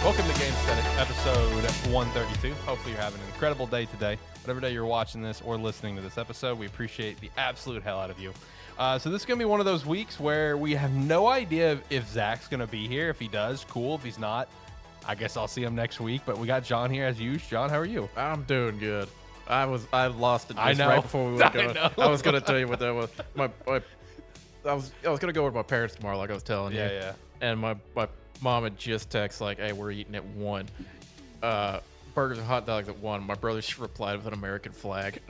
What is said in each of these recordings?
Welcome to Gamesthetic, episode 132. Hopefully you're having an incredible day today. Whatever day you're watching this or listening to this episode, we appreciate the absolute hell out of you. So this is going to be one of those weeks where we have no idea if Zach's going to be here. If he does, cool. If he's not, I guess I'll see him next week. But we got John here as usual. John, how are you? I'm doing good. I lost it I know. right before we went going. I know. I was going to tell you what that was. I was going to go with my parents tomorrow, like I was telling you. Yeah. And my mom had just texted like, "Hey, we're eating at 1. Burgers and hot dogs at 1." My brother just replied with an American flag.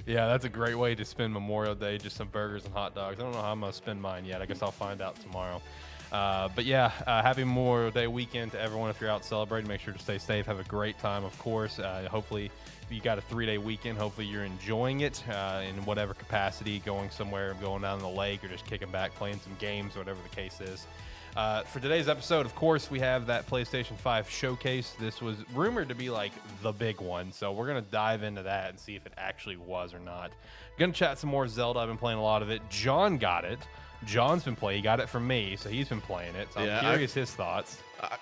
Yeah, that's a great way to spend Memorial Day, just some burgers and hot dogs. I don't know how I'm going to spend mine yet. I guess I'll find out tomorrow. But yeah, happy Memorial Day weekend to everyone. If you're out celebrating, make sure to stay safe. Have a great time, of course. Hopefully, if you got a 3-day weekend, hopefully you're enjoying it in whatever capacity, going somewhere, going down the lake, or just kicking back, playing some games, whatever the case is. For today's episode, of course, we have that PlayStation 5 Showcase. This was rumored to be like the big one, so we're going to dive into that and see if it actually was or not. Going to chat some more Zelda. I've been playing a lot of it. John got it. John's been playing. He got it from me, so he's been playing it. So I'm curious his thoughts.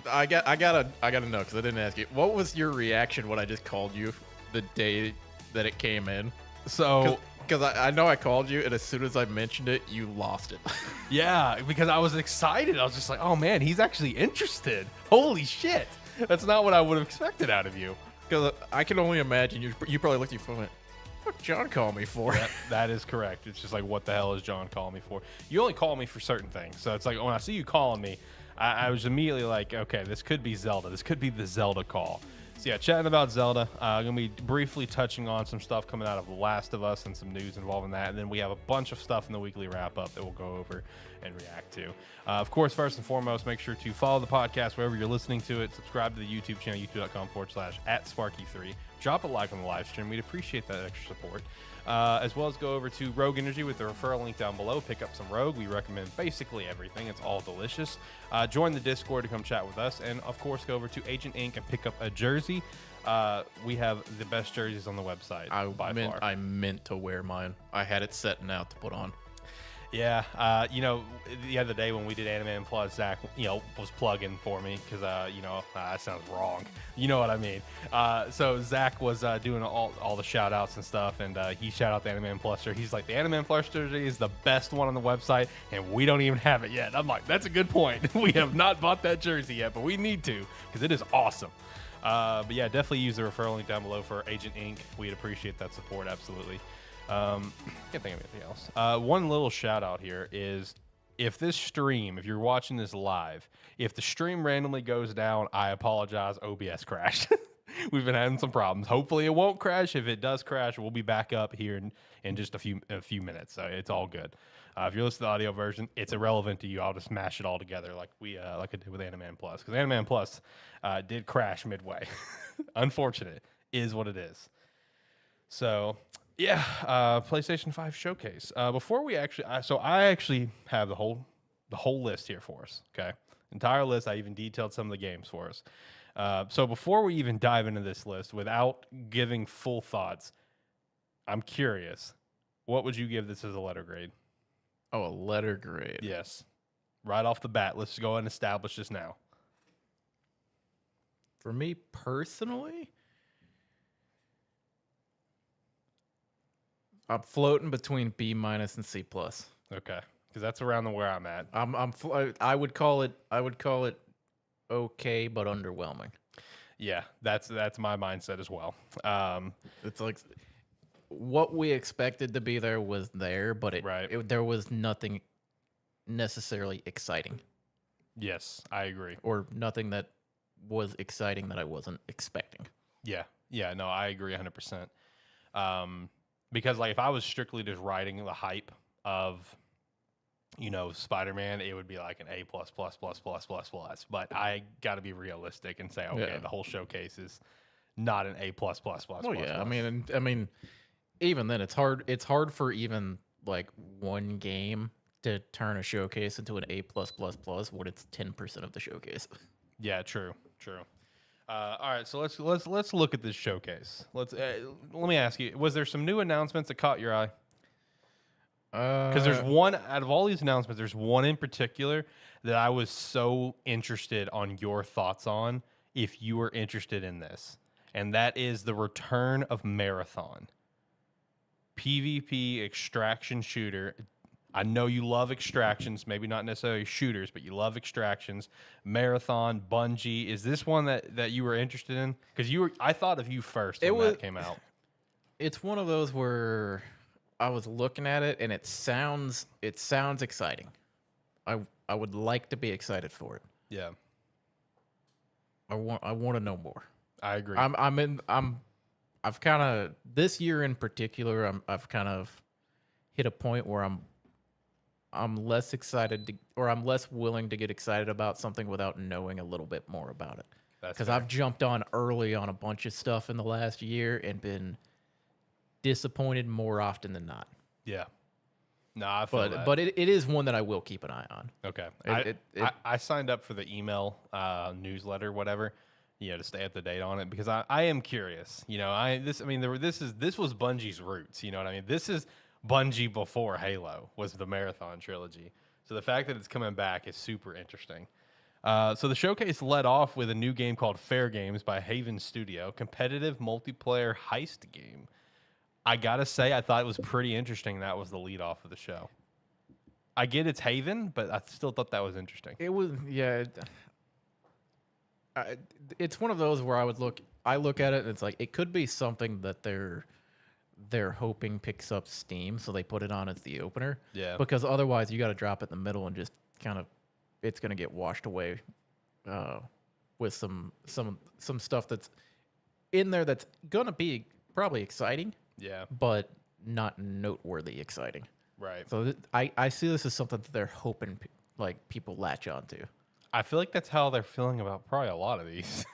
I gotta know because I didn't ask you. What was your reaction when I just called you the day that it came in? So, because I know I called you, and as soon as I mentioned it, you lost it. yeah, because I was excited. I was just like, oh man, he's actually interested. Holy shit. That's not what I would have expected out of you. Because I can only imagine you probably looked at your phone and went, "What John called me for?" That is correct. It's just like, what the hell is John calling me for? You only call me for certain things. So it's like, when I see you calling me, I was immediately like, okay, this could be Zelda. This could be the Zelda call. So yeah, chatting about Zelda. I'm going to be briefly touching on some stuff coming out of The Last of Us and some news involving that. And then we have a bunch of stuff in the weekly wrap-up that we'll go over and react to. Of course, first and foremost, make sure to follow the podcast wherever you're listening to it. Subscribe to the YouTube channel, youtube.com/@Sparky3. Drop a like on the live stream. We'd appreciate that extra support. As well as go over to Rogue Energy with the referral link down below. Pick up some Rogue. We recommend basically everything. It's all delicious. Join the Discord to come chat with us. And, of course, go over to Agent Inc. and pick up a jersey. We have the best jerseys on the website by far. I meant to wear mine. I had it setting out to put on. Yeah, the other day when we did AniMan Plus, Zach, was plugging for me because, that sounds wrong. You know what I mean? So Zach was doing all the shout outs and stuff, and he shout out the AniMan Plus jersey. He's like, the AniMan Plus jersey is the best one on the website, and we don't even have it yet. I'm like, that's a good point. We have not bought that jersey yet, but we need to because it is awesome. But yeah, definitely use the referral link down below for Agent Inc. We'd appreciate that support, absolutely. Can't think of anything else. One little shout out here is if you're watching this live, if the stream randomly goes down, I apologize. OBS crashed. We've been having some problems. Hopefully it won't crash. If it does crash, we'll be back up here in just a few minutes. So it's all good. If you're listening to the audio version, it's irrelevant to you. I'll just mash it all together like I did with AniMan Plus, because AniMan Plus did crash midway. Unfortunate is what it is. So yeah, PlayStation 5 Showcase. Before we actually, I actually have the whole list here for us. Okay, entire list. I even detailed some of the games for us. So before we even dive into this list, without giving full thoughts, I'm curious, what would you give this as a letter grade? Oh, a letter grade. Yes, right off the bat. Let's go ahead and establish this now. For me personally, I'm floating between B- and C+. Okay, because that's around where I'm at. I would call it okay, but underwhelming. Yeah, that's my mindset as well. It's like what we expected to be there was there, but there was nothing necessarily exciting. Yes, I agree. Or nothing that was exciting that I wasn't expecting. Yeah, no, I agree 100%. Because like if I was strictly just riding the hype of, Spider-Man, it would be like an A+++++++. But I got to be realistic and say, okay, the whole showcase is not an A+++++. Oh yeah, I mean, even then, it's hard. It's hard for even like one game to turn a showcase into an A+++ when it's 10% of the showcase. Yeah, true. All right, so let's look at this showcase. Let me ask you: was there some new announcements that caught your eye? Because there's one out of all these announcements, there's one in particular that I was so interested on your thoughts on if you were interested in this. And that is the return of Marathon. PvP extraction shooter. I know you love extractions, maybe not necessarily shooters, but you love extractions. Marathon, Bungie. Is this one that you were interested in? Because I thought of you first when that came out. It's one of those where I was looking at it and it sounds exciting. I would like to be excited for it. Yeah. I want to know more. I agree. I've kind of this year in particular, I've kind of hit a point where I'm less excited or I'm less willing to get excited about something without knowing a little bit more about it. Because I've jumped on early on a bunch of stuff in the last year and been disappointed more often than not. Yeah. No, I feel that. But it is one that I will keep an eye on. Okay. I signed up for the email newsletter, whatever, to stay up to date on it because I am curious. This was Bungie's roots. You know what I mean? This is Bungie before Halo was the Marathon trilogy. So the fact that it's coming back is super interesting. So the showcase led off with a new game called Fair Games by Haven Studio, competitive multiplayer heist game. I gotta say, I thought it was pretty interesting. That was the lead off of the show. I get it's Haven, but I still thought that was interesting. It was, yeah. It's one of those where I look at it and it's like it could be something that they're hoping picks up steam, so they put it on as the opener. Yeah. Because otherwise, you got to drop it in the middle and just kind of, it's gonna get washed away with some stuff that's in there that's gonna be probably exciting. Yeah. But not noteworthy exciting. Right. So I see this as something that they're hoping people latch onto. I feel like that's how they're feeling about probably a lot of these.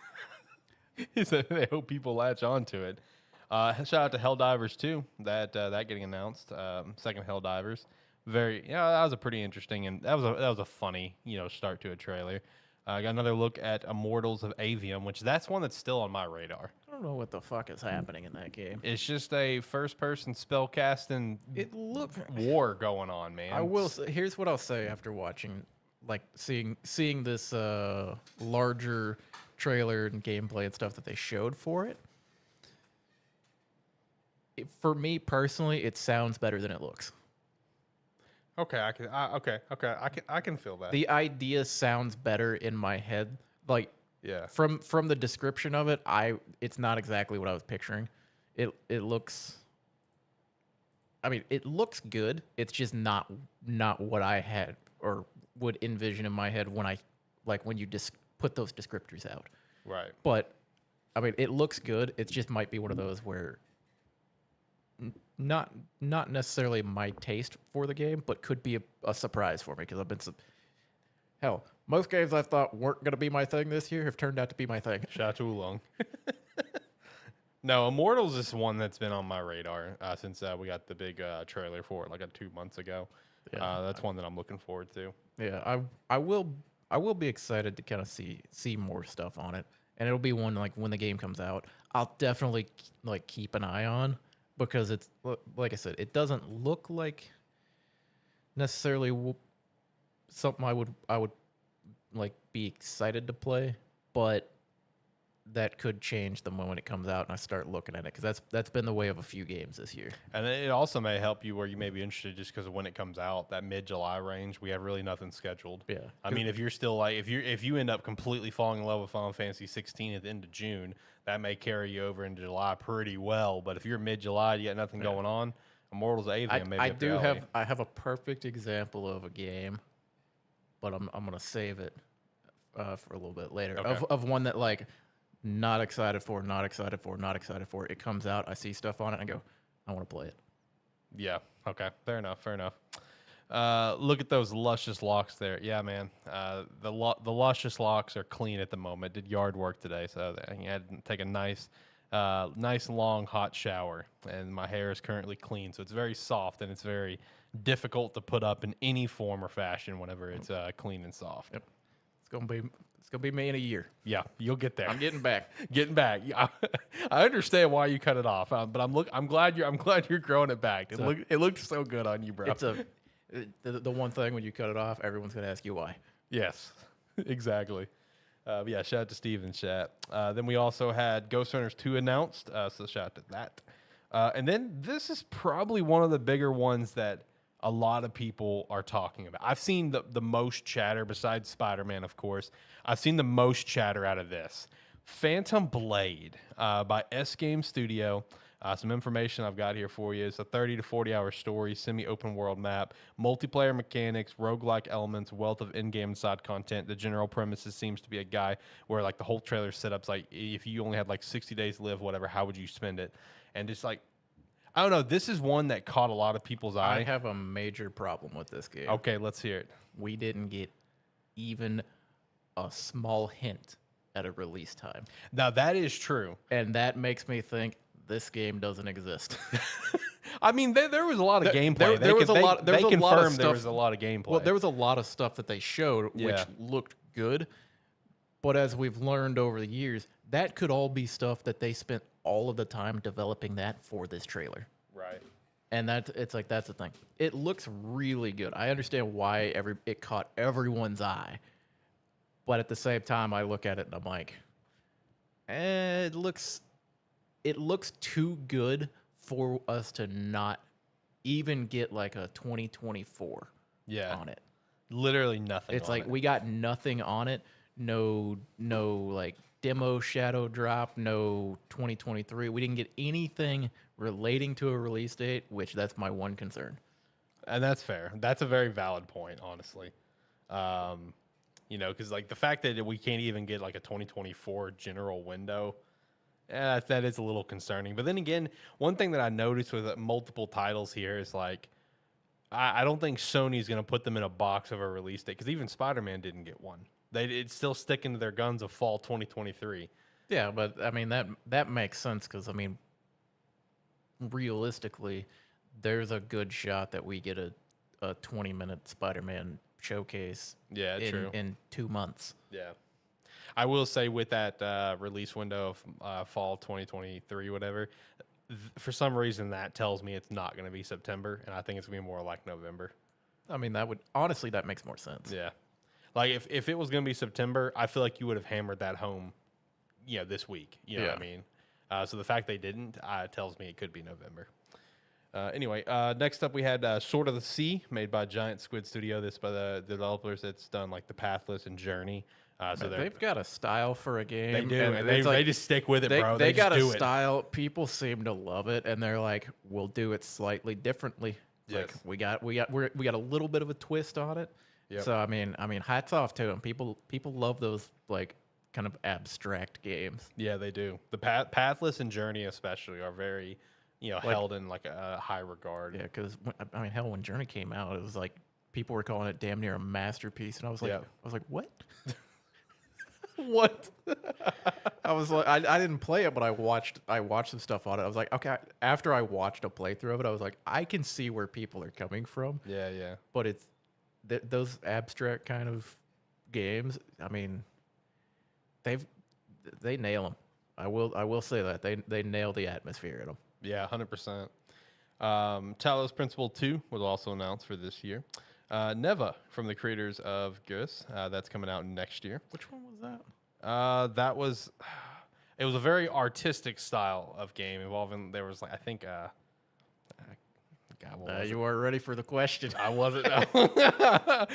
Is that they hope people latch onto it. Shout out to Helldivers too. That getting announced. Second Helldivers. That was a pretty interesting and that was a funny start to a trailer. I got another look at Immortals of Avium, which that's one that's still on my radar. I don't know what the fuck is happening in that game. It's just a first-person spellcasting war going on, man. I will say, here's what I'll say after watching, seeing this larger trailer and gameplay and stuff that they showed for it. For me personally, it sounds better than it looks. Okay, I can feel that. The idea sounds better in my head. Yeah. From the description of it, it's not exactly what I was picturing. It looks. I mean, it looks good. It's just not what I had or would envision in my head when you put those descriptors out. Right. But I mean, it looks good. It just might be one of those where not necessarily my taste for the game, but could be a surprise for me because I've been hell. Most games I thought weren't going to be my thing this year have turned out to be my thing. Shout out to Oolong. No, Immortals is one that's been on my radar since we got the big trailer for it 2 months ago. Yeah, that's one that I'm looking forward to. Yeah, I will be excited to kind of see more stuff on it, and it'll be one when the game comes out. I'll definitely keep an eye on because it's like I said, it doesn't look like necessarily something I would be excited to play, but that could change the moment it comes out and I start looking at it because that's been the way of a few games this year. And it also may help you where you may be interested just because of when it comes out, that mid-July range. We have really nothing scheduled. Yeah, I mean, if you're still if you end up completely falling in love with Final Fantasy 16 at the end of June, that may carry you over into July pretty well. But if you're mid-July, you got nothing going on, Immortals of Avium maybe. I have a perfect example of a game, but I'm gonna save it for a little bit later. Okay. Of one that not excited for. It comes out, I see stuff on it, and I go, I want to play it. Yeah. Okay. Fair enough. Look at those luscious locks there. Yeah, man. The luscious locks are clean at the moment. Did yard work today, so I had to take a nice long hot shower, and my hair is currently clean, so it's very soft and it's very difficult to put up in any form or fashion whenever it's clean and soft. Yep. gonna be me in a year. Yeah, you'll get there. I'm getting back. Getting back. Yeah, I understand why you cut it off, but I'm glad you're growing it back. It looked so good on you, bro. It's the one thing when you cut it off, everyone's gonna ask you why. Yes, exactly. Yeah, shout out to Steve in chat. Then we also had Ghost Runners 2 announced, so shout out to that. And then this is probably one of the bigger ones that a lot of people are talking about. I've seen the most chatter, besides Spider-Man, of course. I've seen the most chatter out of this. Phantom Blade by S Game Studio. Some information I've got here for you. It's a 30 to 40-hour story, semi-open world map, multiplayer mechanics, roguelike elements, wealth of in-game and side content. The general premise seems to be a guy where like the whole trailer setup's like, if you only had like 60 days to live, whatever, how would you spend it? And just like, I don't know. This is one that caught a lot of people's eye. I have a major problem with this game. Okay, let's hear it. We didn't get even a small hint at a release time. Now, that is true. And that makes me think this game doesn't exist. I mean, there was a lot of gameplay. There was a lot of gameplay. Well, there was a lot of stuff that they showed which looked good. But as we've learned over the years, that could all be stuff that they spent all of the time developing that for this trailer. Right. And that's the thing. It looks really good. I understand why it caught everyone's eye. But at the same time, I look at it and I'm like, it looks too good for us to not even get like a 2024 on it. Literally nothing. It's like we got nothing on it. No like demo shadow drop, no 2023. We didn't get anything relating to a release date, which that's my one concern. And that's fair. That's a very valid point, honestly. Because like the fact that we can't even get like a 2024 general window, that is a little concerning. But then again, one thing that I noticed with multiple titles here is like, I don't think Sony's going to put them in a box of a release date, because even Spider-Man didn't get one. It's still sticking to their guns of fall 2023. Yeah, but I mean that makes sense, because I mean realistically, there's a good shot that we get a 20-minute Spider-Man showcase. Yeah, true. In 2 months. Yeah, I will say with that release window of fall 2023, whatever. For some reason, that tells me it's not going to be September, and I think it's going to be more like November. I mean, that makes more sense. Yeah. Like, if it was going to be September, I feel like you would have hammered that home, this week. You know what I mean? So the fact they didn't tells me it could be November. Anyway, next up we had Sword of the Sea, made by Giant Squid Studio. This by the developers that's done, like, The Pathless and Journey. So they've got a style for a game. They do, and they just stick with it, bro. They got a style. People seem to love it, and they're like, "We'll do it slightly differently." Yes. Like we got a little bit of a twist on it. Yep. So I mean, hats off to them. People love those like kind of abstract games. Yeah, they do. The Pathless and Journey especially are very, held in like a high regard. Yeah, because hell, when Journey came out, it was like people were calling it damn near a masterpiece, and I was like, what? What? I was like, I didn't play it, but I watched some stuff on it. I was like, okay. After I watched a playthrough of it, I was like, I can see where people are coming from. Yeah, yeah. But it's those abstract kind of games. I mean, they nail them. I will say that they nail the atmosphere in them. Yeah, 100%. Talos Principle 2 was also announced for this year. Neva, from the creators of Gus, that's coming out next year. Which one was that? It was a very artistic style of game involving, there was like, I think, you are ready for the question. I wasn't. The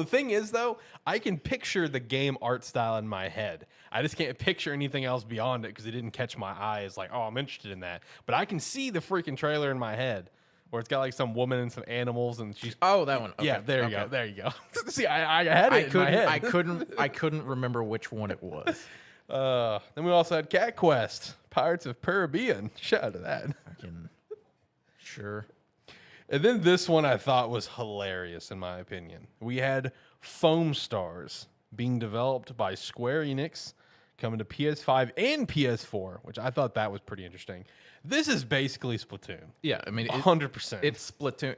thing is though, I can picture the game art style in my head. I just can't picture anything else beyond it because it didn't catch my eye as like, oh, I'm interested in that. But I can see the freaking trailer in my head, where it's got like some woman and some animals, and she's that one. Okay. Yeah, there you go. See, I had it in my head. I couldn't remember which one it was. Then we also had Cat Quest, Pirates of Caribbean. Shout out to that. Sure. And then this one I thought was hilarious, in my opinion. We had Foam Stars being developed by Square Enix, coming to PS5 and PS4, which I thought that was pretty interesting. This is basically Splatoon. Yeah, I mean, 100%. It's Splatoon.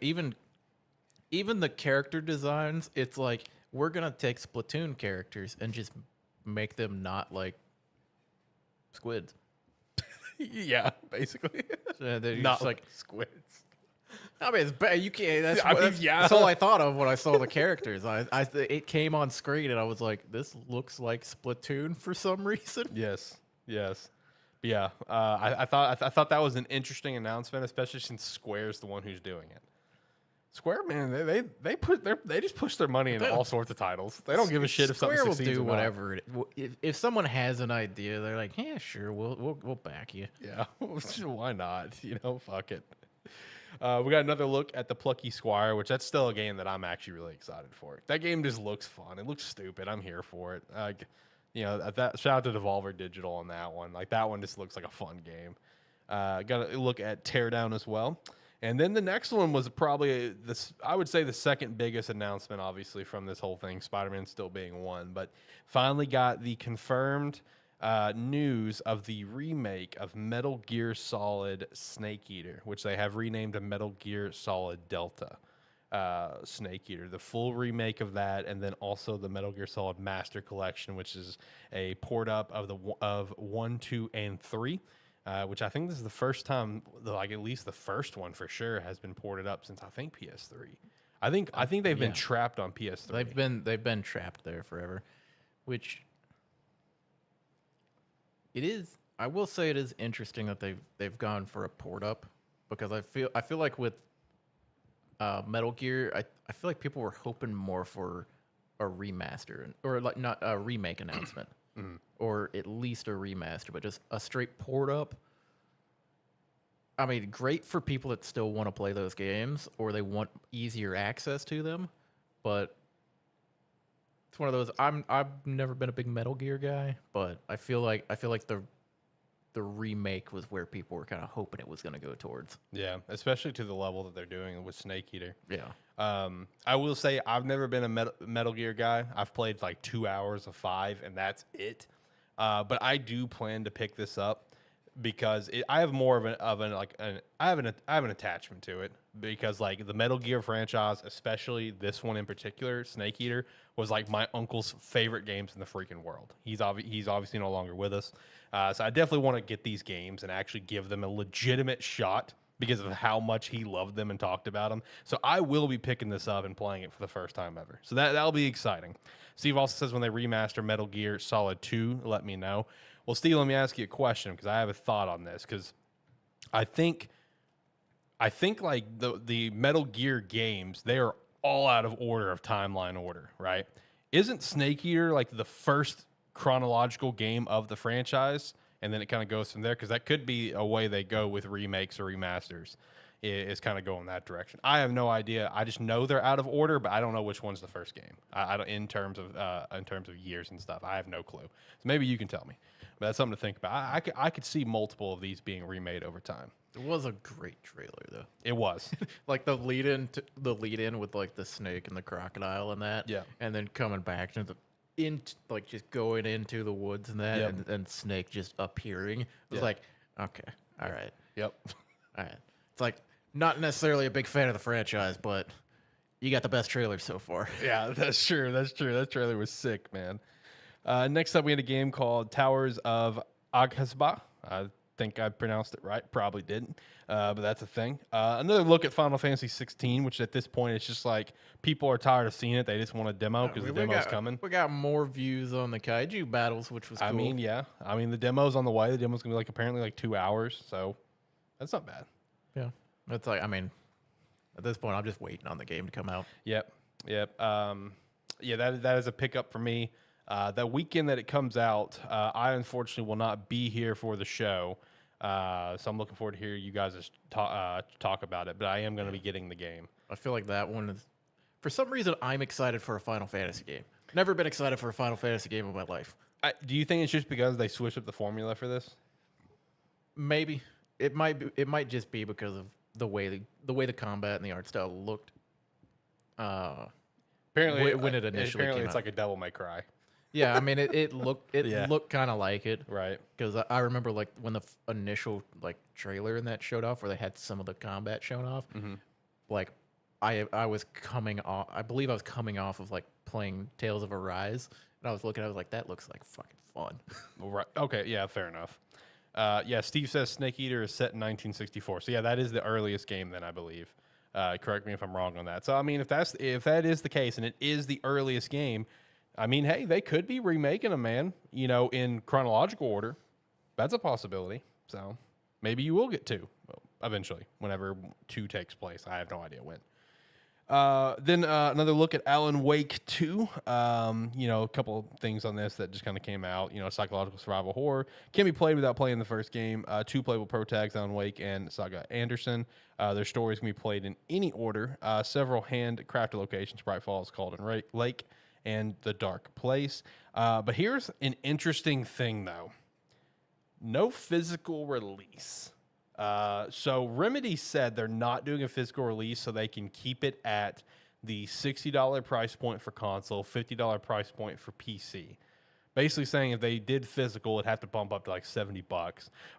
Even the character designs, it's like we're gonna take Splatoon characters and just make them not like squids. Yeah, basically. So they're Not just like, squids. I mean, it's bad. You can't. That's, I mean, that's, yeah. that's all I thought of when I saw the characters. It came on screen and I was like, this looks like Splatoon for some reason. Yes, yes. But yeah, I thought that was an interesting announcement, especially since Square's the one who's doing it. Square, man, they just push their money into all sorts of titles. They don't give a shit if something Square will succeeds do or not. whatever. If someone has an idea, they're like, yeah, sure, we'll back you. Yeah, why not? Fuck it. We got another look at the Plucky Squire, which that's still a game that I'm actually really excited for. That game just looks fun. It looks stupid. I'm here for it. Shout out to Devolver Digital on that one. Like that one just looks like a fun game. Got a look at Teardown as well. And then the next one was probably I would say the second biggest announcement, obviously, from this whole thing. Spider-Man still being one, but finally got the confirmed news of the remake of Metal Gear Solid Snake Eater, which they have renamed to Metal Gear Solid Delta Snake Eater. The full remake of that, and then also the Metal Gear Solid Master Collection, which is a port up of 1, 2, and 3. Which I think this is the first time, like at least the first one for sure, has been ported up since I think PS3. I think they've been trapped on PS3. They've been trapped there forever, which it is. I will say it is interesting that they've gone for a port up, because I feel like with Metal Gear, I feel like people were hoping more for a remaster or like not a remake announcement. Or at least a remaster, but just a straight port up. I mean, great for people that still want to play those games or they want easier access to them, but it's one of those. I've never been a big Metal Gear guy, but I feel like the remake was where people were kind of hoping it was going to go towards. Yeah, especially to the level that they're doing with Snake Eater. Yeah. I will say I've never been a Metal Gear guy. I've played like 2 hours of 5, and that's it. But I do plan to pick this up because I have more of an attachment to it, because like the Metal Gear franchise, especially this one in particular, Snake Eater, was like my uncle's favorite games in the freaking world. He's obviously no longer with us, so I definitely want to get these games and actually give them a legitimate shot, because of how much he loved them and talked about them. So I will be picking this up and playing it for the first time ever. So that'll be exciting. Steve also says when they remaster Metal Gear Solid 2, let me know. Well, Steve, let me ask you a question, because I have a thought on this, because I think like the Metal Gear games, they are all out of order of timeline order, right? Isn't Snake Eater like the first chronological game of the franchise? And then it kind of goes from there, because that could be a way they go with remakes or remasters, is kind of going that direction. I have no idea. I just know they're out of order, but I don't know which one's the first game. I don't, in terms of years and stuff. I have no clue. So maybe you can tell me. But that's something to think about. I could see multiple of these being remade over time. It was a great trailer though. It was. Like the lead in with like the snake and the crocodile and that. Yeah. And then coming back to like just going into the woods and that, Yep. and Snake just appearing. It was Yeah. like, okay, all right, Yep. all right. It's like not necessarily a big fan of the franchise, but you got the best trailer so far. Yeah, that's true. That's true. That trailer was sick, man. Next up, we had a game called Towers of Aghasba. I think I pronounced it right. Probably didn't, but that's a thing. Another look at Final Fantasy 16, which at this point, it's just like people are tired of seeing it. They just want a demo because the demo's coming. We got more views on the kaiju battles, which was cool. I mean, yeah. I mean, the demo's on the way. The demo's going to be like apparently like 2 hours, so that's not bad. Yeah. It's like, I mean, at this point, I'm just waiting on the game to come out. Yep. Yeah, that is a pickup for me. The weekend that it comes out, I unfortunately will not be here for the show. So I'm looking forward to hear you guys talk about it. But I am going to be getting the game. I feel like that one is, for some reason, I'm excited for a Final Fantasy game. Never been excited for a Final Fantasy game in my life. Do you think it's just because they switched up the formula for this? Maybe it might be. It might just be because of the way the combat and the art style looked. Apparently, when it initially came it's out. like a Devil May Cry. Yeah, I mean, it looked Yeah. looked kind of like it, Right. because I remember like when the initial like trailer and that showed off, where they had some of the combat shown off, Mm-hmm. like I was coming off. I believe I was coming off of like playing Tales of Arise, and I was looking. I was like, that looks like fucking fun. Right. Okay. Yeah. Fair enough. Yeah. Steve says Snake Eater is set in 1964. So yeah, that is the earliest game. Then I believe. Correct me if I'm wrong on that. So I mean, if that is the case, and it is the earliest game, I mean, hey, they could be remaking them, man. You know, in chronological order. That's a possibility. So maybe you will get 2 eventually, whenever 2 takes place. I have no idea when. Then another look at Alan Wake 2. You know, a couple things on this that just kind of came out. You know, psychological survival horror. Can be played without playing the first game. 2 playable pro tags, Alan Wake and Saga Anderson. Their stories can be played in any order. Several handcrafted locations, Bright Falls, Calden Lake, and The Dark Place. But here's an interesting thing, though. No physical release. So Remedy said they're not doing a physical release so they can keep it at the $60 price point for console, $50 price point for PC. Basically saying if they did physical, it'd have to bump up to like $70.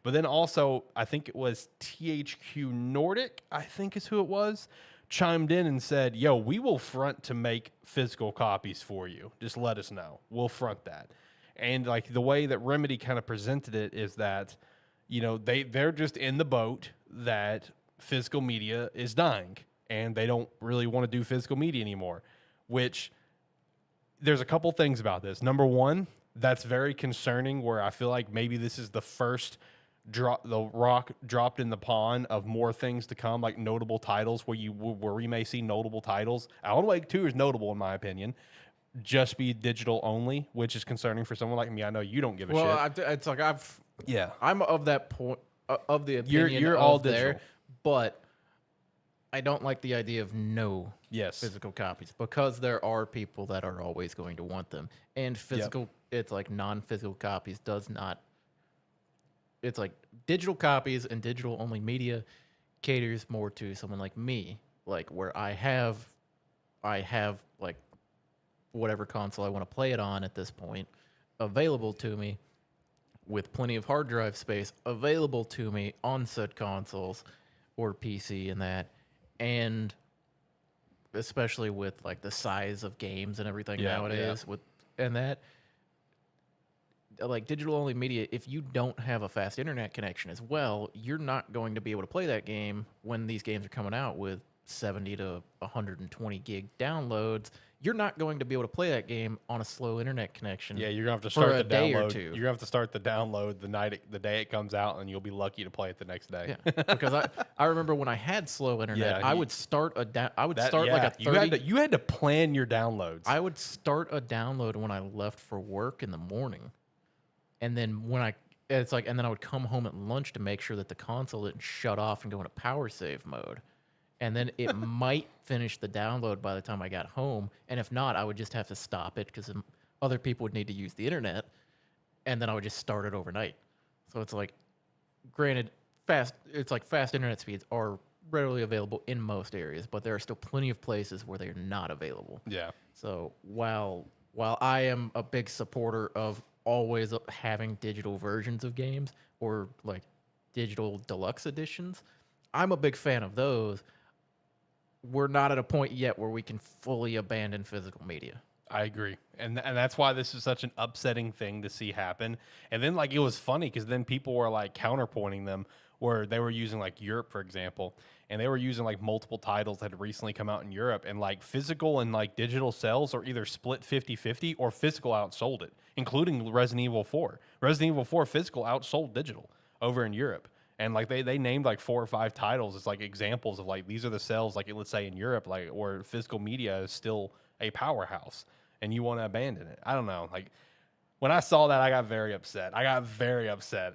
But then also, I think it was THQ Nordic, I think is who it was, chimed in and said, yo, we will front to make physical copies for you. Just let us know. We'll front that. And like the way that Remedy kind of presented it is that, you know, they're just in the boat that physical media is dying and they don't really want to do physical media anymore, which there's a couple things about this. Number one, that's very concerning where I feel like maybe this is the first rock dropped in the pond of more things to come, like notable titles where we may see notable titles. Alan Wake 2 is notable in my opinion. Just be digital only, which is concerning for someone like me. I know you don't give a shit. Well, it's like I'm of that point of the opinion you're all there, digital. But I don't like the idea of no physical copies because there are people that are always going to want them, and physical. It's like non-physical copies does not. It's like digital copies and digital only media caters more to someone like me, like where I have like whatever console I want to play it on at this point available to me with plenty of hard drive space available to me on said consoles or PC and that. And especially with like the size of games and everything nowadays and that, like digital only media, if you don't have a fast internet connection as well, you're not going to be able to play that game when these games are coming out with 70 to 120 gig downloads. You're not going to be able to play that game on a slow internet connection. Yeah, you're gonna have to start the day or download. two. You're gonna have to start the download the day it comes out, and you'll be lucky to play it the next day. Yeah, because I remember when I had slow internet, I would start like a 30. You had to plan your downloads. I would start a download when I left for work in the morning, and then and then I would come home at lunch to make sure that the console didn't shut off and go into power save mode. And then it might finish the download by the time I got home. And if not, I would just have to stop it because other people would need to use the internet. And then I would just start it overnight. So it's like, granted, fast internet speeds are readily available in most areas, but there are still plenty of places where they're not available. Yeah. So while I am a big supporter of always having digital versions of games or like digital deluxe editions, I'm a big fan of those. We're not at a point yet where we can fully abandon physical media. I agree. And that's why this is such an upsetting thing to see happen. And then, like, it was funny because then people were, like, counterpointing them where they were using, like, Europe, for example, and they were using, like, multiple titles that had recently come out in Europe, and, like, physical and, like, digital sales are either split 50-50 or physical outsold it, including Resident Evil 4. Resident Evil 4 physical outsold digital over in Europe. And like they named like 4 or 5 titles as like examples of like these are the sales like let's say in Europe like where physical media is still a powerhouse and you want to abandon it. I don't know. Like when I saw that, I got very upset.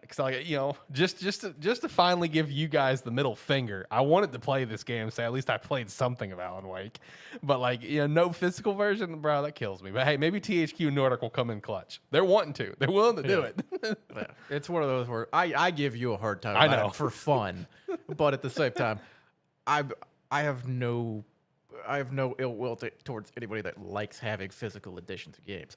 Because like just to finally give you guys the middle finger. I wanted to play this game, so at least I played something of Alan Wake. But like no physical version, bro, that kills me. But hey, maybe THQ Nordic will come in clutch. They're wanting to. They're willing to do it. Yeah. It's one of those where I give you a hard time about it for fun, but at the same time, I have no ill will towards anybody that likes having physical editions of games.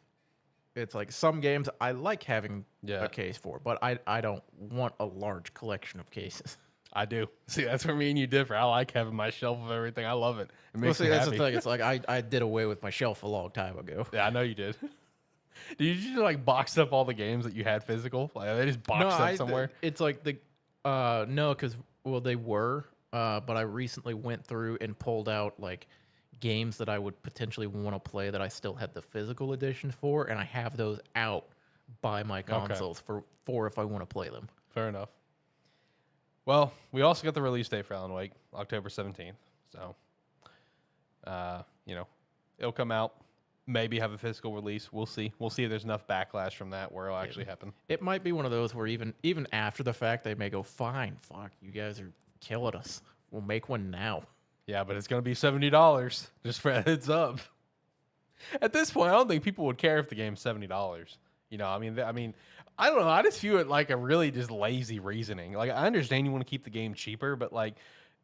It's like some games I like having a case for, but I don't want a large collection of cases. I do. See, that's where me and you differ. I like having my shelf of everything. I love it. It makes me that's happy. the thing. It's like I did away with my shelf a long time ago. Yeah, I know you did. Did you just like box up all the games that you had physical? Like they just boxed up somewhere? It's like no, because well they were, but I recently went through and pulled out like games that I would potentially want to play that I still had the physical edition for, and I have those out by my consoles for if I want to play them. Fair enough. Well, we also got the release date for Alan Wake, October 17th. So, it'll come out. Maybe have a physical release. We'll see. We'll see if there's enough backlash from that where it'll actually happen. It might be one of those where even after the fact, they may go, fine, fuck, you guys are killing us. We'll make one now. Yeah, but it's going to be $70. Just for a heads up. At this point, I don't think people would care if the game's $70. I mean, I don't know. I just view it like a really just lazy reasoning. Like, I understand you want to keep the game cheaper, but like,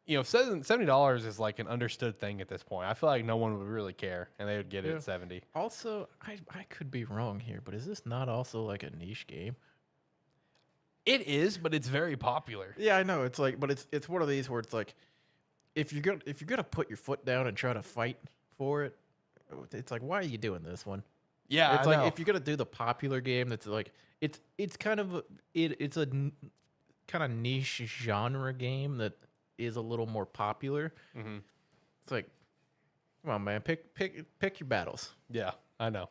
$70 is like an understood thing at this point. I feel like no one would really care, and they would get it at 70. Also, I could be wrong here, but is this not also like a niche game? It is, but it's very popular. Yeah, I know. It's like, but it's one of these where it's like, if you're gonna put your foot down and try to fight for it, it's like, why are you doing this one? Yeah, it's like if you're gonna do the popular game, that's like it's kind of it's a kind of niche genre game that is a little more popular. Mm-hmm. It's like, come on, man, pick your battles. Yeah, I know.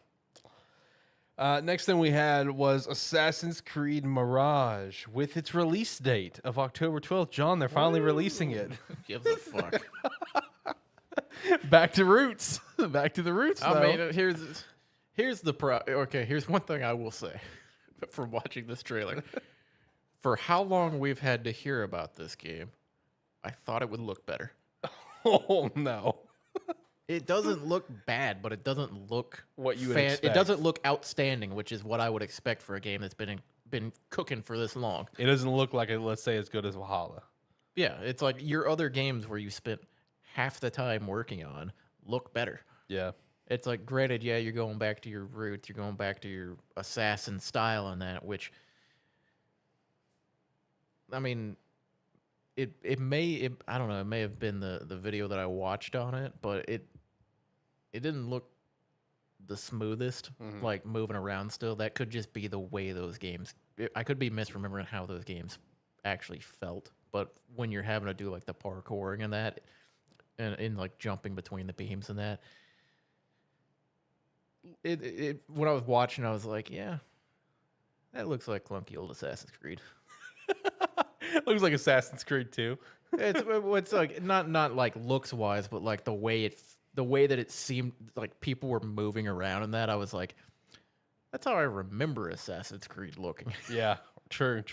Next thing we had was Assassin's Creed Mirage with its release date of October 12th. John, they're finally releasing it. Give a fuck. Back to roots. Back to the roots. I mean, here's the okay, here's one thing I will say from watching this trailer. For how long we've had to hear about this game, I thought it would look better. Oh no. It doesn't look bad, but it doesn't look what you would expect. It doesn't look outstanding, which is what I would expect for a game that's been cooking for this long. It doesn't look like it, let's say, as good as Valhalla. Yeah, it's like your other games where you spent half the time working on look better. Yeah. It's like, granted, yeah, you're going back to your roots, you're going back to your assassin style on that, which, I mean, I don't know, it may have been the video that I watched on it, but it didn't look the smoothest, like moving around still. That could just be the way those games, I could be misremembering how those games actually felt, but when you're having to do like the parkouring and that, and like jumping between the beams and that, when I was watching, I was like, yeah, that looks like clunky old Assassin's Creed. Looks like Assassin's Creed 2. It's like not like looks wise, but like the way that it seemed like people were moving around and that, I was like, that's how I remember Assassin's Creed looking. Yeah, true.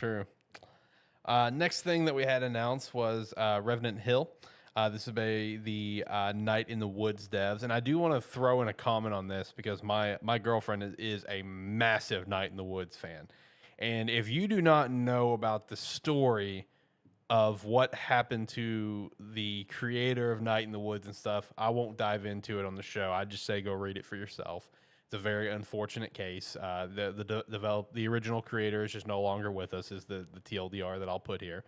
Next thing that we had announced was Revenant Hill. This is the Night in the Woods devs, and I do want to throw in a comment on this because my girlfriend is a massive Night in the Woods fan. And if you do not know about the story of what happened to the creator of Night in the Woods and stuff, I won't dive into it on the show. I just say go read it for yourself. It's a very unfortunate case. The original creator is just no longer with us, is the TLDR that I'll put here.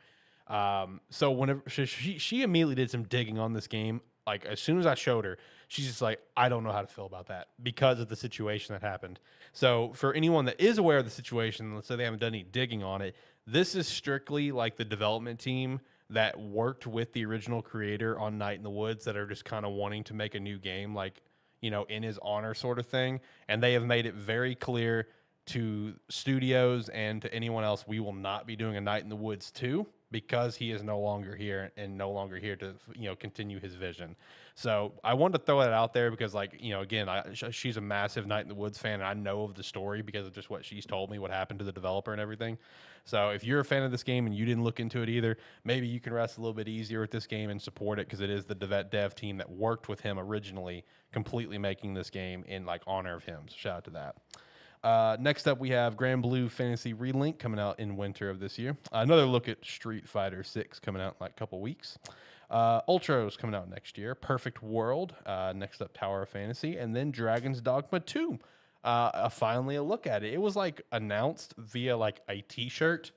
So whenever she immediately did some digging on this game, like as soon as I showed her, she's just like, I don't know how to feel about that because of the situation that happened. So for anyone that is aware of the situation, let's say they haven't done any digging on it, this is strictly like the development team that worked with the original creator on Night in the Woods that are just kind of wanting to make a new game, like, in his honor sort of thing. And they have made it very clear to studios and to anyone else, we will not be doing a Night in the Woods 2 because he is no longer here and no longer here to, continue his vision. So I wanted to throw that out there because, like, again, she's a massive Night in the Woods fan, and I know of the story because of just what she's told me, what happened to the developer and everything. So if you're a fan of this game and you didn't look into it either, maybe you can rest a little bit easier with this game and support it because it is the dev team that worked with him originally, completely making this game in, like, honor of him. So shout out to that. Next up, we have Grand Blue Fantasy Relink coming out in winter of this year. Another look at Street Fighter 6 coming out in like a couple weeks. Ultros coming out next year. Perfect World. Next up, Tower of Fantasy. And then Dragon's Dogma 2. Finally a look at it. It was like announced via like a t-shirt,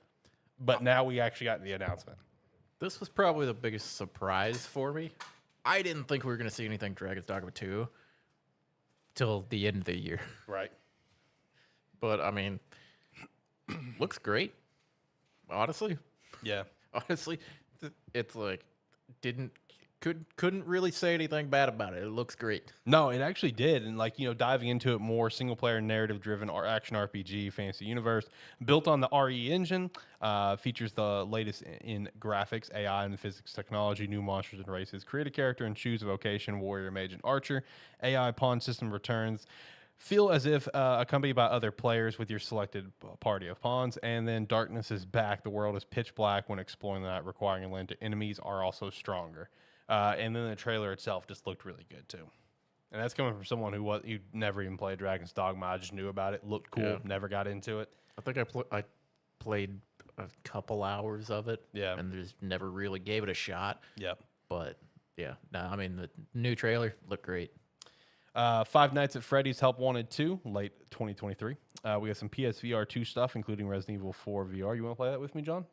but now we actually got the announcement. This was probably the biggest surprise for me. I didn't think we were going to see anything Dragon's Dogma 2 till the end of the year. Right. But, I mean, looks great. Honestly. Yeah. Honestly, it's like, couldn't really say anything bad about it. It looks great. No, it actually did. And like, diving into it more, single player narrative driven action RPG fantasy universe built on the RE engine, features the latest in graphics, AI and physics technology, new monsters and races, create a character and choose a vocation, warrior, mage, and archer. AI pawn system returns. Feel as if accompanied by other players with your selected party of pawns, and then darkness is back. The world is pitch black when exploring the night, requiring a land. Enemies are also stronger. And then the trailer itself just looked really good too. And that's coming from someone who never even played Dragon's Dogma. I just knew about it, looked cool, Yeah. never got into it. I think I played a couple hours of it. Yeah. And just never really gave it a shot. Yep. But, yeah. No, I mean, the new trailer looked great. Five Nights at Freddy's Help Wanted 2, late 2023. We have some PSVR 2 stuff, including Resident Evil 4 VR. You want to play that with me, John?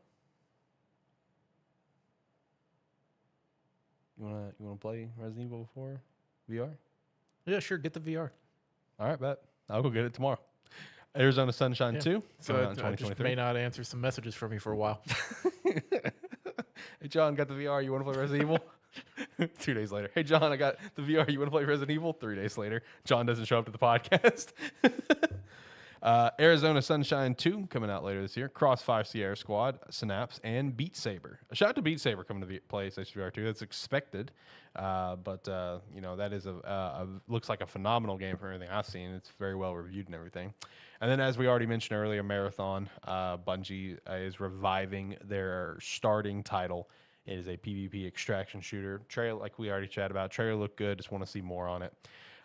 You wanna play Resident Evil 4 VR? Yeah, sure. Get the VR. All right, bet. I'll go get it tomorrow. Arizona Sunshine 2, So coming out in I just 2023. may not answer some messages from you for a while. Hey, John, got the VR. You want to play Resident Evil? 2 days later. Hey, John, I got the VR. You want to play Resident Evil? 3 days later. John doesn't show up to the podcast. Arizona Sunshine 2 coming out later this year. Crossfire Sierra Squad, Synapse, and Beat Saber. A shout out to Beat Saber coming to PlayStation VR 2. That's expected, but that is looks like a phenomenal game from everything I've seen. It's very well reviewed and everything. And then, as we already mentioned earlier, Marathon, Bungie is reviving their starting title. It is a PvP extraction shooter. Trailer, like we already chatted about. Trailer looked good. Just want to see more on it.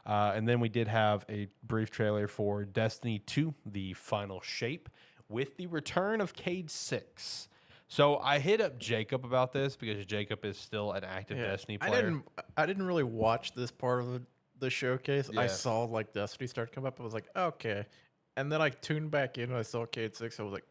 And then we did have a brief trailer for Destiny 2, The Final Shape, with the return of Cade 6. So I hit up Jacob about this because Jacob is still an active Destiny player. I didn't really watch this part of the showcase. Yeah. I saw like Destiny start to come up. I was like, okay. And then I tuned back in and I saw Cade 6. I was like,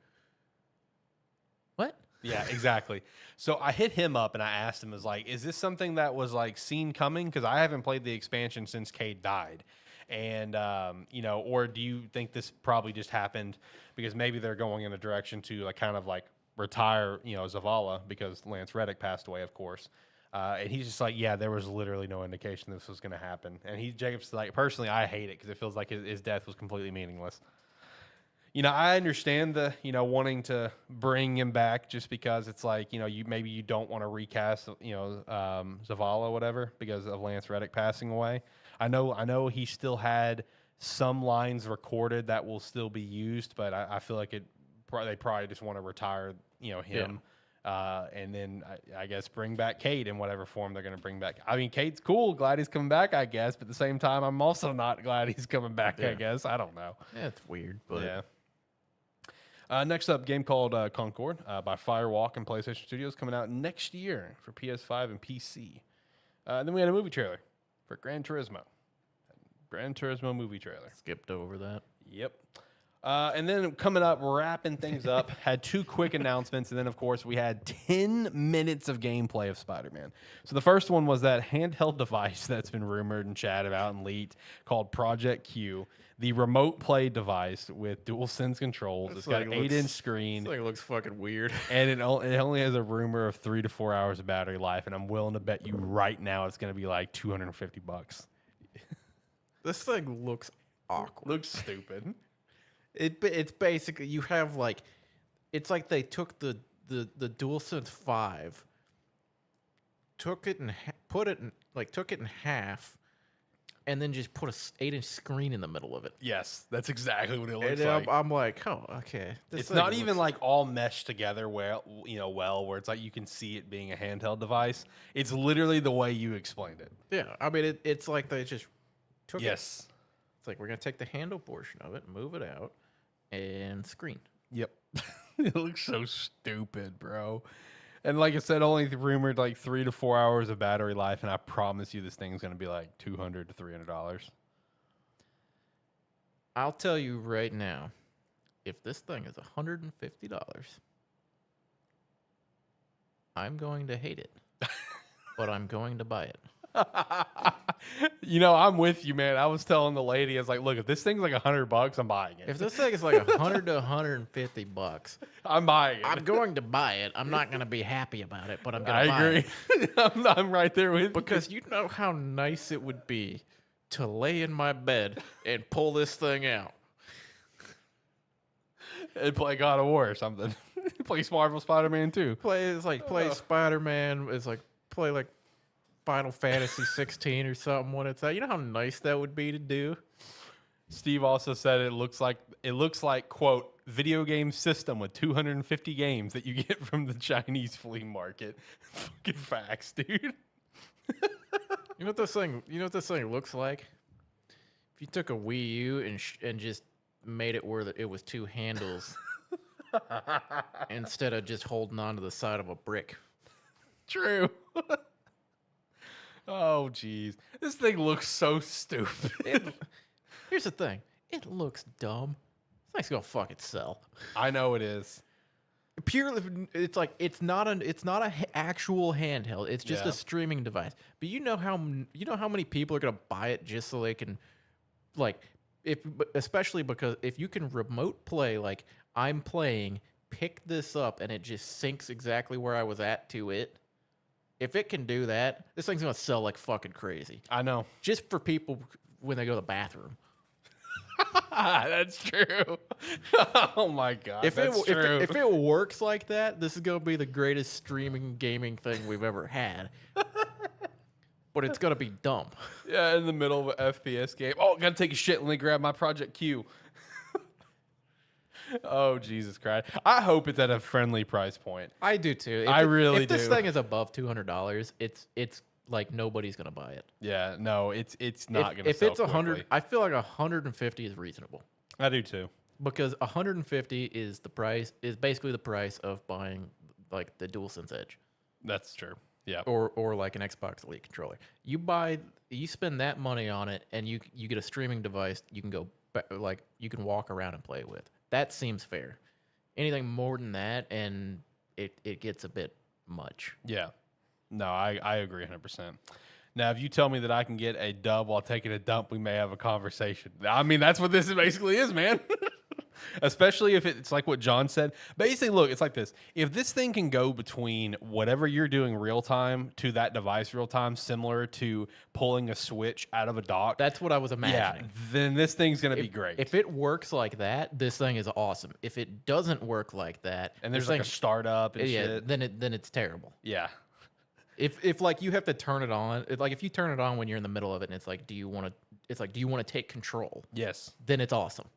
what? Yeah, exactly. So I hit him up and I asked him, is this something that was like seen coming? Because I haven't played the expansion since Cade died. And, or do you think this probably just happened because maybe they're going in a direction to like kind of like retire, Zavala because Lance Reddick passed away, of course. And he's just like, yeah, there was literally no indication this was going to happen. And Jacob's like, personally, I hate it because it feels like his death was completely meaningless. I understand the, wanting to bring him back just because it's like, maybe you don't want to recast, Zavala or whatever because of Lance Reddick passing away. I know he still had some lines recorded that will still be used, but I feel like they probably just want to retire, him. Yeah. And then I guess bring back Cade in whatever form they're going to bring back. I mean, Cade's cool. Glad he's coming back, I guess. But at the same time, I'm also not glad he's coming back, I guess. I don't know. Yeah, it's weird, but yeah. Next up, game called Concord by Firewalk and PlayStation Studios coming out next year for PS5 and PC. Then we had a movie trailer for Gran Turismo. Gran Turismo movie trailer. Skipped over that. Yep. And then coming up, wrapping things up, had two quick announcements. And then, of course, we had 10 minutes of gameplay of Spider-Man. So the first one was that handheld device that's been rumored and chatted about and leaked called Project Q. The remote play device with DualSense controls. It's got an 8-inch screen. It looks fucking weird. And it only has a rumor of 3 to 4 hours of battery life. And I'm willing to bet you right now it's going to be like $250. This thing looks awkward. Looks stupid. It's basically you have like, it's like they took the DualSense 5, took it in half, and then just put a 8-inch screen in the middle of it. Yes, that's exactly what it looks and like. I'm like, oh, okay. It's not even like all meshed together well, where it's like you can see it being a handheld device. It's literally the way you explained it. Yeah, I mean, it's like they just took it. Yes. It's like we're going to take the handle portion of it, move it out, and screen. Yep. It looks so stupid, bro. And like I said, only rumored like 3 to 4 hours of battery life, and I promise you this thing's going to be like $200 to $300. I'll tell you right now, if this thing is $150, I'm going to hate it, but I'm going to buy it. You know, I'm with you, man. I was telling the lady, I was like, look, if this thing's like $100, I'm buying it. If this thing is like $100 to $150, I'm buying it. I'm going to buy it. I'm not going to be happy about it, but I'm going to buy I agree. it. I'm right there with you. Because you know how nice it would be to lay in my bed and pull this thing out. And play God of War or something. Play Marvel Spider-Man 2. Play Spider-Man. It's like play like Final Fantasy 16 or something when it's out. You know how nice that would be to do? Steve also said it looks like quote video game system with 250 games that you get from the Chinese flea market. Fucking facts, dude. You know what this thing looks like? If you took a Wii U and just made it where it was two handles instead of just holding on to the side of a brick. True. Oh, jeez. This thing looks so stupid. Here's the thing. It looks dumb. This thing's gonna fucking sell. I know it is. Purely, it's like it's not a actual handheld. It's just Yeah. a streaming device. But you know how many people are gonna buy it just so they can, like, especially because if you can remote play, like I'm playing, pick this up and it just syncs exactly where I was at to it. If it can do that, this thing's gonna sell like fucking crazy. I know. Just for people when they go to the bathroom. That's true. Oh my god. If that's true. if it works like that, this is gonna be the greatest streaming gaming thing we've ever had. But it's gonna be dumb. Yeah, in the middle of an FPS game. Oh, gotta take a shit. Let me grab my Project Q. Oh, Jesus Christ. I hope it's at a friendly price point. I do too. If this thing is above $200, it's like nobody's gonna buy it. Yeah, no, it's not gonna If sell it's 100, quickly. I feel like 150 is reasonable I do too. because 150 is basically the price of buying like the DualSense Edge That's true. Yeah. or like an Xbox Elite controller. You spend that money on it, and you get a streaming device you can you can walk around and play with. That seems fair. Anything more than that, and it gets a bit much. Yeah. No, I agree 100%. Now, if you tell me that I can get a dub while taking a dump, we may have a conversation. I mean, that's what this basically is, man. Especially if it's like what John said. Basically, look, it's like this. If this thing can go between whatever you're doing real time to that device real time, similar to pulling a Switch out of a dock. That's what I was imagining. Yeah, then this thing's going to be great. If it works like that, this thing is awesome. If it doesn't work like that, and there's like a startup and shit. then it's terrible. Yeah. If like you have to turn it on, like if you turn it on when you're in the middle of it, and it's like, do you want to take control? Yes. Then it's awesome.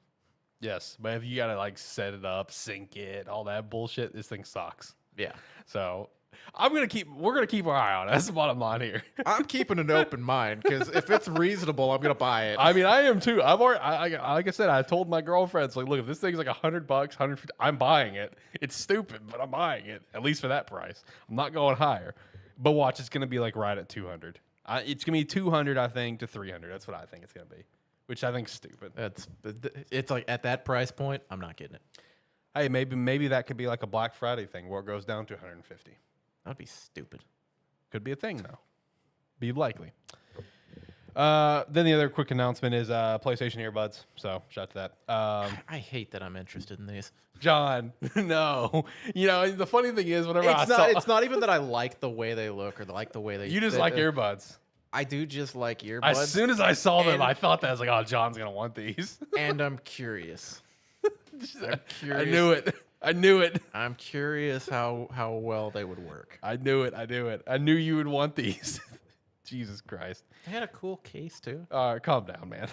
Yes, but if you gotta like set it up, sync it, all that bullshit, this thing sucks. Yeah. So we're gonna keep our eye on it. That's the bottom line here. I'm keeping an open mind because if it's reasonable, I'm gonna buy it. I mean, I am too. I've already, like I said, I told my girlfriends, like, look, if this thing's like $100, 150, I'm buying it. It's stupid, but I'm buying it at least for that price. I'm not going higher. But watch, it's gonna be like right at 200. It's gonna be 200, I think, to 300. That's what I think it's gonna be. Which I think is stupid. It's like at that price point, I'm not getting it. Hey, maybe that could be like a Black Friday thing where it goes down to 150. That'd be stupid. Could be a thing though. Be likely. Then the other quick announcement is PlayStation earbuds. So shout out to that. I hate that I'm interested in these. John, no. You know the funny thing is, whenever it's not even that I like the way they look or like the way they. You just like earbuds. I do just like earbuds. As soon as I saw them, I thought that. I was like, oh, John's going to want these. And I'm curious. I knew it. I knew it. I'm curious how well they would work. I knew it. I knew you would want these. Jesus Christ. They had a cool case, too. All right, calm down, man.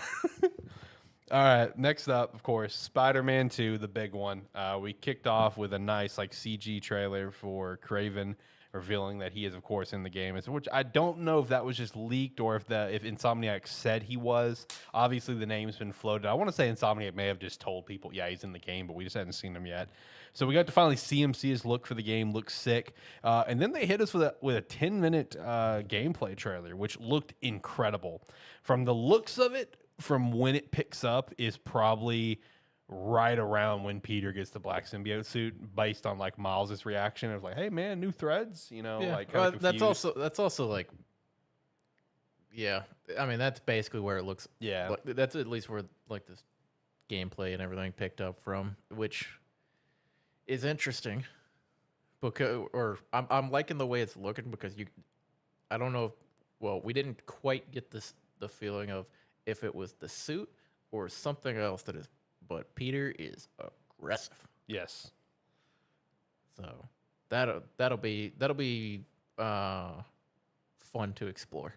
All right, next up, of course, Spider-Man 2, the big one. We kicked off with a nice like CG trailer for Craven, revealing that he is, of course, in the game. Which I don't know if that was just leaked or if Insomniac said he was. Obviously, the name's been floated. I want to say Insomniac may have just told people, yeah, he's in the game, but we just hadn't seen him yet. So we got to finally see him, see his look for the game, looks sick. And then they hit us with a 10-minute gameplay trailer, which looked incredible. From the looks of it, from when it picks up, is probably right around when Peter gets the black symbiote suit, based on like Miles's reaction of like, "Hey man, new threads," Yeah, like kind of confused. that's also like, yeah. I mean, that's basically where it looks. Yeah, Like, that's at least where like this gameplay and everything picked up from, which is interesting. Because, or I'm liking the way it's looking because I don't know. Well, we didn't quite get the feeling of if it was the suit or something else that is. But Peter is aggressive. yes. So that'll be fun to explore.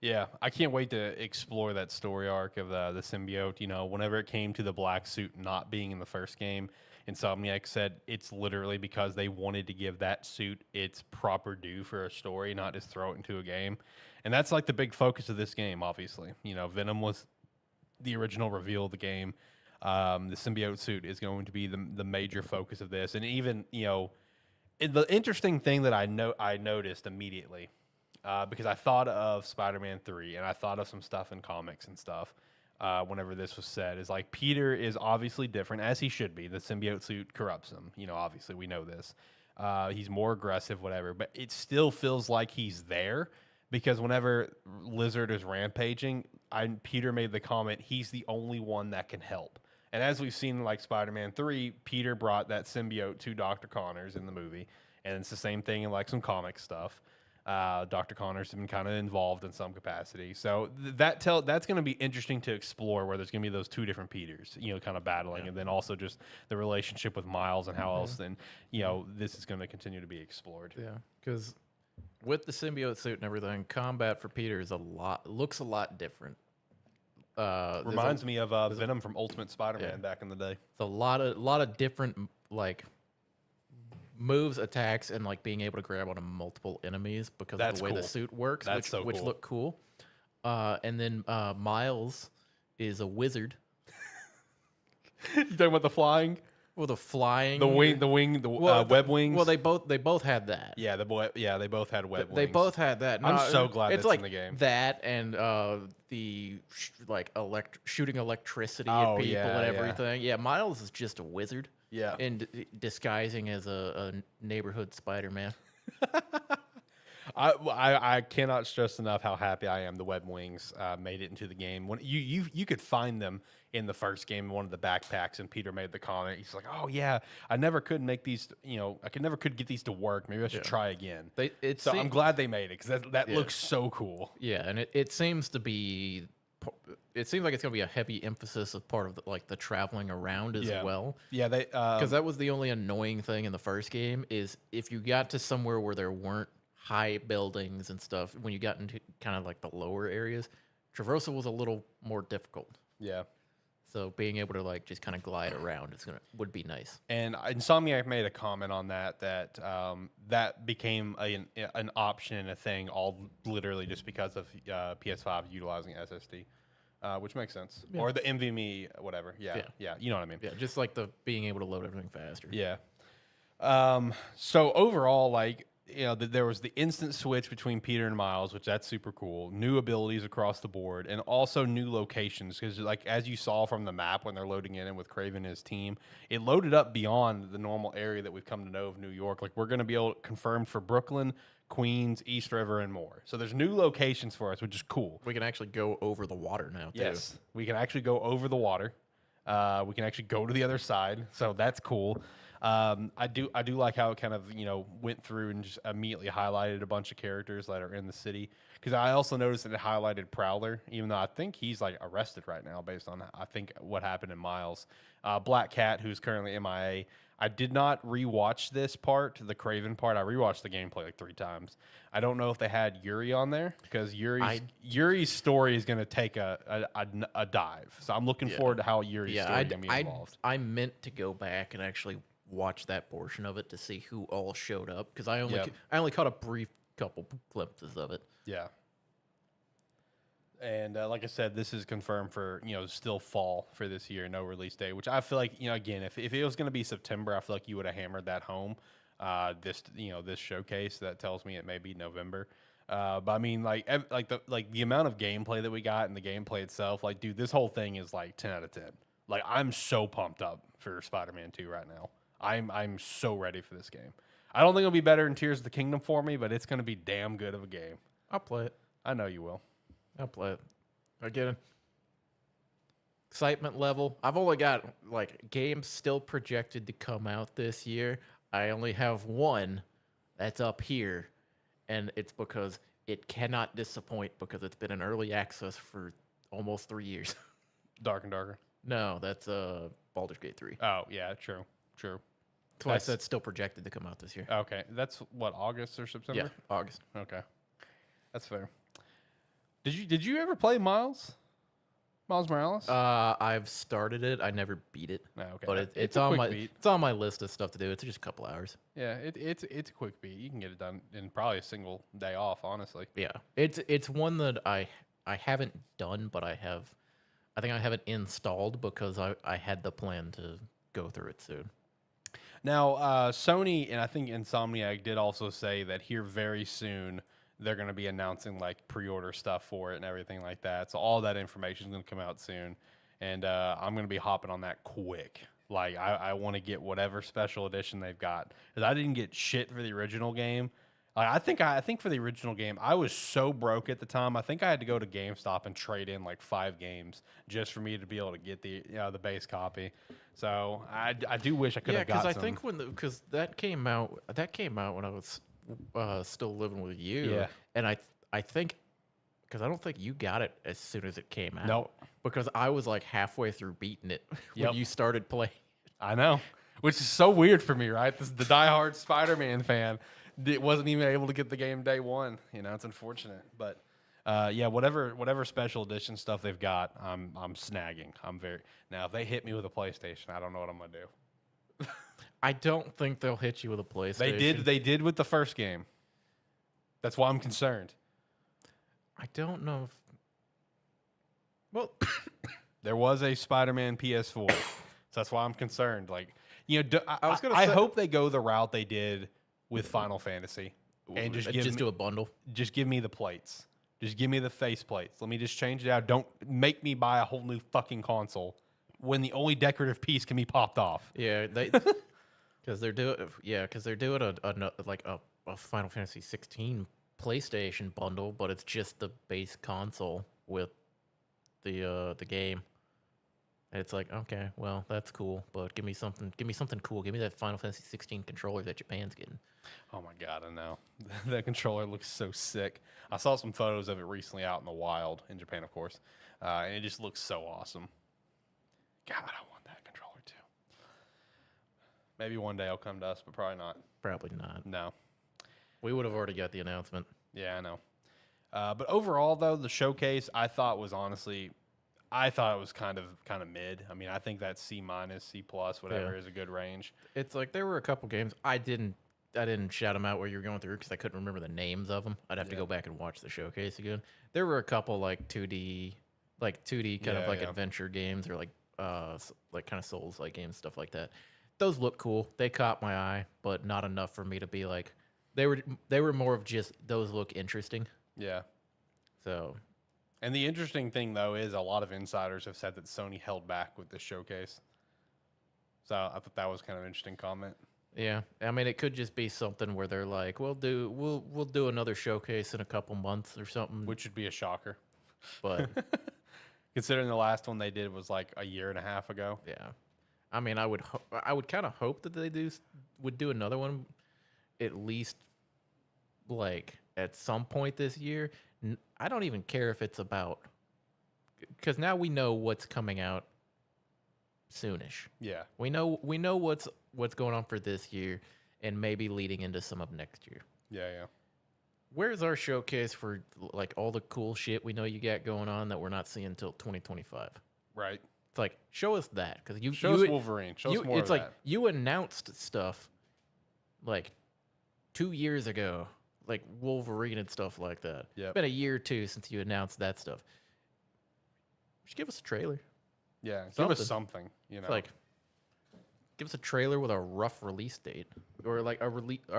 Yeah, I can't wait to explore that story arc of the symbiote. Whenever it came to the black suit not being in the first game, Insomniac said it's literally because they wanted to give that suit its proper due for a story, not just throw it into a game. And that's like the big focus of this game, obviously. Venom was the original reveal of the game. The symbiote suit is going to be the major focus of this. And even, the interesting thing that I noticed immediately, because I thought of Spider-Man 3 and I thought of some stuff in comics and stuff whenever this was said, is like Peter is obviously different, as he should be. The symbiote suit corrupts him. Obviously we know this. He's more aggressive, whatever, but it still feels like he's there because whenever Lizard is rampaging, Peter made the comment, he's the only one that can help. And as we've seen in like Spider-Man 3, Peter brought that symbiote to Dr. Connors in the movie. And it's the same thing in like some comic stuff. Dr. Connors has been kind of involved in some capacity. So that's going to be interesting to explore, where there's going to be those two different Peters, kind of battling. Yeah. And then also just the relationship with Miles and how else then, this is going to continue to be explored. Yeah, because with the symbiote suit and everything, combat for Peter is looks a lot different. Reminds me of Venom from Ultimate Spider-Man back in the day. It's a lot of different like moves, attacks, and like being able to grab onto multiple enemies because of the way the suit works, which look cool. And then Miles is a wizard. You talking about the flying? Well, the flying, the web wings. Well, they both had that. Yeah, they both had web wings. They both had that. No, I'm so glad it's like in the game. That and the shooting electricity at people and everything. Yeah, Miles is just a wizard. Yeah, and disguising as a neighborhood Spider-Man. I cannot stress enough how happy I am the web wings made it into the game. When you could find them in the first game in one of the backpacks, and Peter made the comment. He's like, "Oh yeah, I never could make these. Never could get these to work. Maybe I should try again." I'm glad they made it because that looks so cool. Yeah, and it seems to be. It seems like it's going to be a heavy emphasis of part of the traveling around as well. Yeah, because that was the only annoying thing in the first game is if you got to somewhere where there weren't high buildings and stuff, when you got into kind of like the lower areas, traversal was a little more difficult. Yeah. So being able to like just kind of glide around would be nice. And Insomniac made a comment on that became an option and a thing all literally just because of PS5 utilizing SSD, which makes sense. Yeah. Or the NVMe, whatever. Yeah, you know what I mean. Yeah, just like the being able to load everything faster. Yeah. So overall, like, there was the instant switch between Peter and Miles, which that's super cool. New abilities across the board, and also new locations. Because, like, as you saw from the map when they're loading in with Kraven and his team, it loaded up beyond the normal area that we've come to know of New York. Like, we're going to be able to confirm for Brooklyn, Queens, East River, and more. So there's new locations for us, which is cool. We can actually go over the water now, too. Yes, we can actually go over the water. We can actually go to the other side, so that's cool. I do like how it kind of went through and just immediately highlighted a bunch of characters that are in the city. Because I also noticed that it highlighted Prowler, even though I think he's like arrested right now based on I think what happened in Miles. Black Cat, who's currently MIA. I did not rewatch this part, the Kraven part. I rewatched the gameplay like 3 times. I don't know if they had Yuri on there because Yuri's story is going to take a dive. So I'm looking forward to how Yuri's story is going to be involved. I meant to go back and actually watch that portion of it to see who all showed up because I only caught a brief couple glimpses of it. Yeah. And like I said, this is confirmed for still fall for this year, no release date. Which I feel like again, if it was going to be September, I feel like you would have hammered that home. This showcase that tells me it may be November. But I mean, the amount of gameplay that we got and the gameplay itself, like, dude, this whole thing is like 10 out of 10. Like, I'm so pumped up for Spider-Man 2 right now. I'm so ready for this game. I don't think it'll be better than Tears of the Kingdom for me, but it's going to be damn good of a game. I'll play it. I know you will. I'll play it. Again, excitement level. I've only got like games still projected to come out this year. I only have one that's up here, and it's because it cannot disappoint because it's been in early access for almost 3 years. Dark and Darker. No, that's Baldur's Gate 3. Oh, yeah, true. That's why I said still projected to come out this year. Okay, that's what, August or September? Yeah, August. Okay, that's fair. Did you ever play Miles Morales? I've started it. I never beat it. No, okay, But it's a on quick my beat. it's on my list of stuff to do. It's just a couple hours. Yeah, it's a quick beat. You can get it done in probably a single day off, honestly. Yeah, it's one that I haven't done, but I think I have it installed because I had the plan to go through it soon. Now, Sony and I think Insomniac did also say that here very soon they're going to be announcing like pre-order stuff for it and everything like that. So all that information is going to come out soon, and I'm going to be hopping on that quick. Like I want to get whatever special edition they've got, because I didn't get shit for the original game. I think for the original game, I was so broke at the time. I think I had to go to GameStop and trade in like 5 games just for me to be able to get the base copy. So I do wish I could have got some. Yeah, because I think because that came out when I was still living with you. Yeah. And I think because I don't think you got it as soon as it came out. Nope. Because I was like halfway through beating it when Yep. you started playing. I know, which is so weird for me, right? This is the diehard Spider-Man fan. Wasn't even able to get the game day one. It's unfortunate, but yeah, whatever special edition stuff they've got, I'm snagging. Now if they hit me with a PlayStation, I don't know what I'm gonna do. I don't think they'll hit you with a PlayStation. They did with the first game. That's why I'm concerned. I don't know if. Well, There was a Spider-Man PS4, so that's why I'm concerned. Like, I hope they go the route they did with Final Fantasy and do a bundle. Just give me the plates. Just give me the face plates. Let me just change it out. Don't make me buy a whole new fucking console when the only decorative piece can be popped off. Yeah, because they're doing a Final Fantasy 16 PlayStation bundle, but it's just the base console with the game. And it's like, okay, well, that's cool, but give me something cool. Give me that Final Fantasy 16 controller that Japan's getting. Oh my god, I know. That controller looks so sick. I saw some photos of it recently out in the wild, in Japan, of course, and it just looks so awesome. God, I want that controller too. Maybe one day it'll come to us, but probably not. Probably not. No. We would have already got the announcement. Yeah, I know. But overall, though, the showcase I thought was honestly, I thought it was kind of mid. I mean, I think that C-, C+, whatever is a good range. It's like there were a couple games I didn't shout them out where you were going through because I couldn't remember the names of them. I'd have to go back and watch the showcase again. There were a couple like 2D kind of like adventure games or like kind of Souls like games, stuff like that. Those look cool. They caught my eye, but not enough for me to be like they were more of just those look interesting. Yeah. So, and the interesting thing though is a lot of insiders have said that Sony held back with this showcase. So I thought that was kind of an interesting comment. yeah, I mean, it could just be something where they're like, we'll do another showcase in a couple months or something. Which would be a shocker. But considering the last one they did was like a year and a half ago. yeah, I mean, I would kind of hope that they would do another one, at least like at some point this year. I don't even care if it's about, because now we know what's coming out soonish. Yeah. We know what's going on for this year and maybe leading into some of next year. Yeah. Where's our showcase for like all the cool shit we know you got going on that we're not seeing until 2025? Right. It's like, show us that, because Show us Wolverine. Show us more it's of like that. you announced stuff like 2 years ago, like Wolverine and stuff like that. Yep. It's been a year or two since you announced that stuff. Just give us a trailer. Yeah. Give us something. It's like, give us a trailer with a rough release date or like a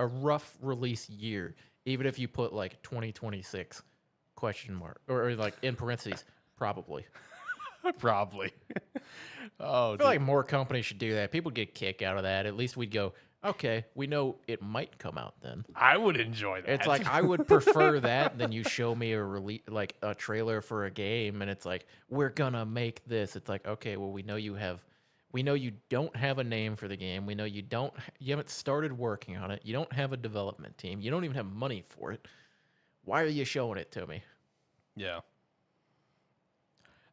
rough release year. Even if you put like 2026 question mark or like in parentheses, probably. Probably. Oh, I feel dude. like more companies should do that. People get a kick out of that. At least we'd go, okay, we know it might come out then. I would enjoy that. It's like I would prefer that than you show me a release, like a trailer for a game, and it's like we're gonna make this. It's like, okay, well, we know you don't have a name for the game. We know you haven't started working on it. You don't have a development team. You don't even have money for it. Why are you showing it to me? Yeah.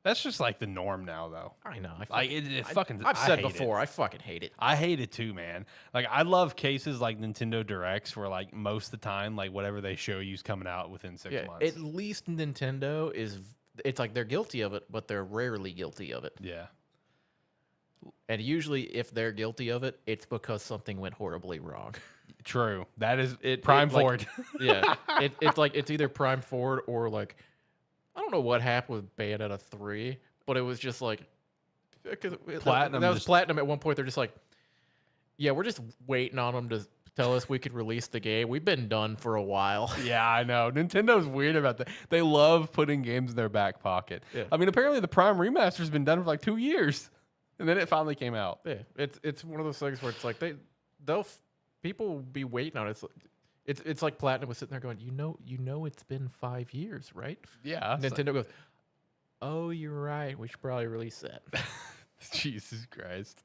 That's just like the norm now, though. I know. I've said before, I fucking hate it. I hate it too, man. Like, I love cases like Nintendo Directs where, like, most of the time, like, whatever they show you is coming out within 6 months. At least Nintendo it's like they're guilty of it, but they're rarely guilty of it. Yeah. And usually, if they're guilty of it, it's because something went horribly wrong. True. That is prime forward. Yeah. It's like it's either prime forward or like I don't know what happened with Bayonetta 3, but it was just like Platinum. That was Platinum at one point. They're just like, yeah, we're just waiting on them to tell us we could release the game. We've been done for a while. Yeah, I know. Nintendo's weird about that. They love putting games in their back pocket. Yeah. I mean, apparently the Prime Remaster's been done for like 2 years, and then it finally came out. Yeah, it's one of those things where it's like people will be waiting on it. It's like Platinum was sitting there going, you know, it's been 5 years, right? Yeah. Nintendo goes, oh, you're right. We should probably release that. Jesus Christ.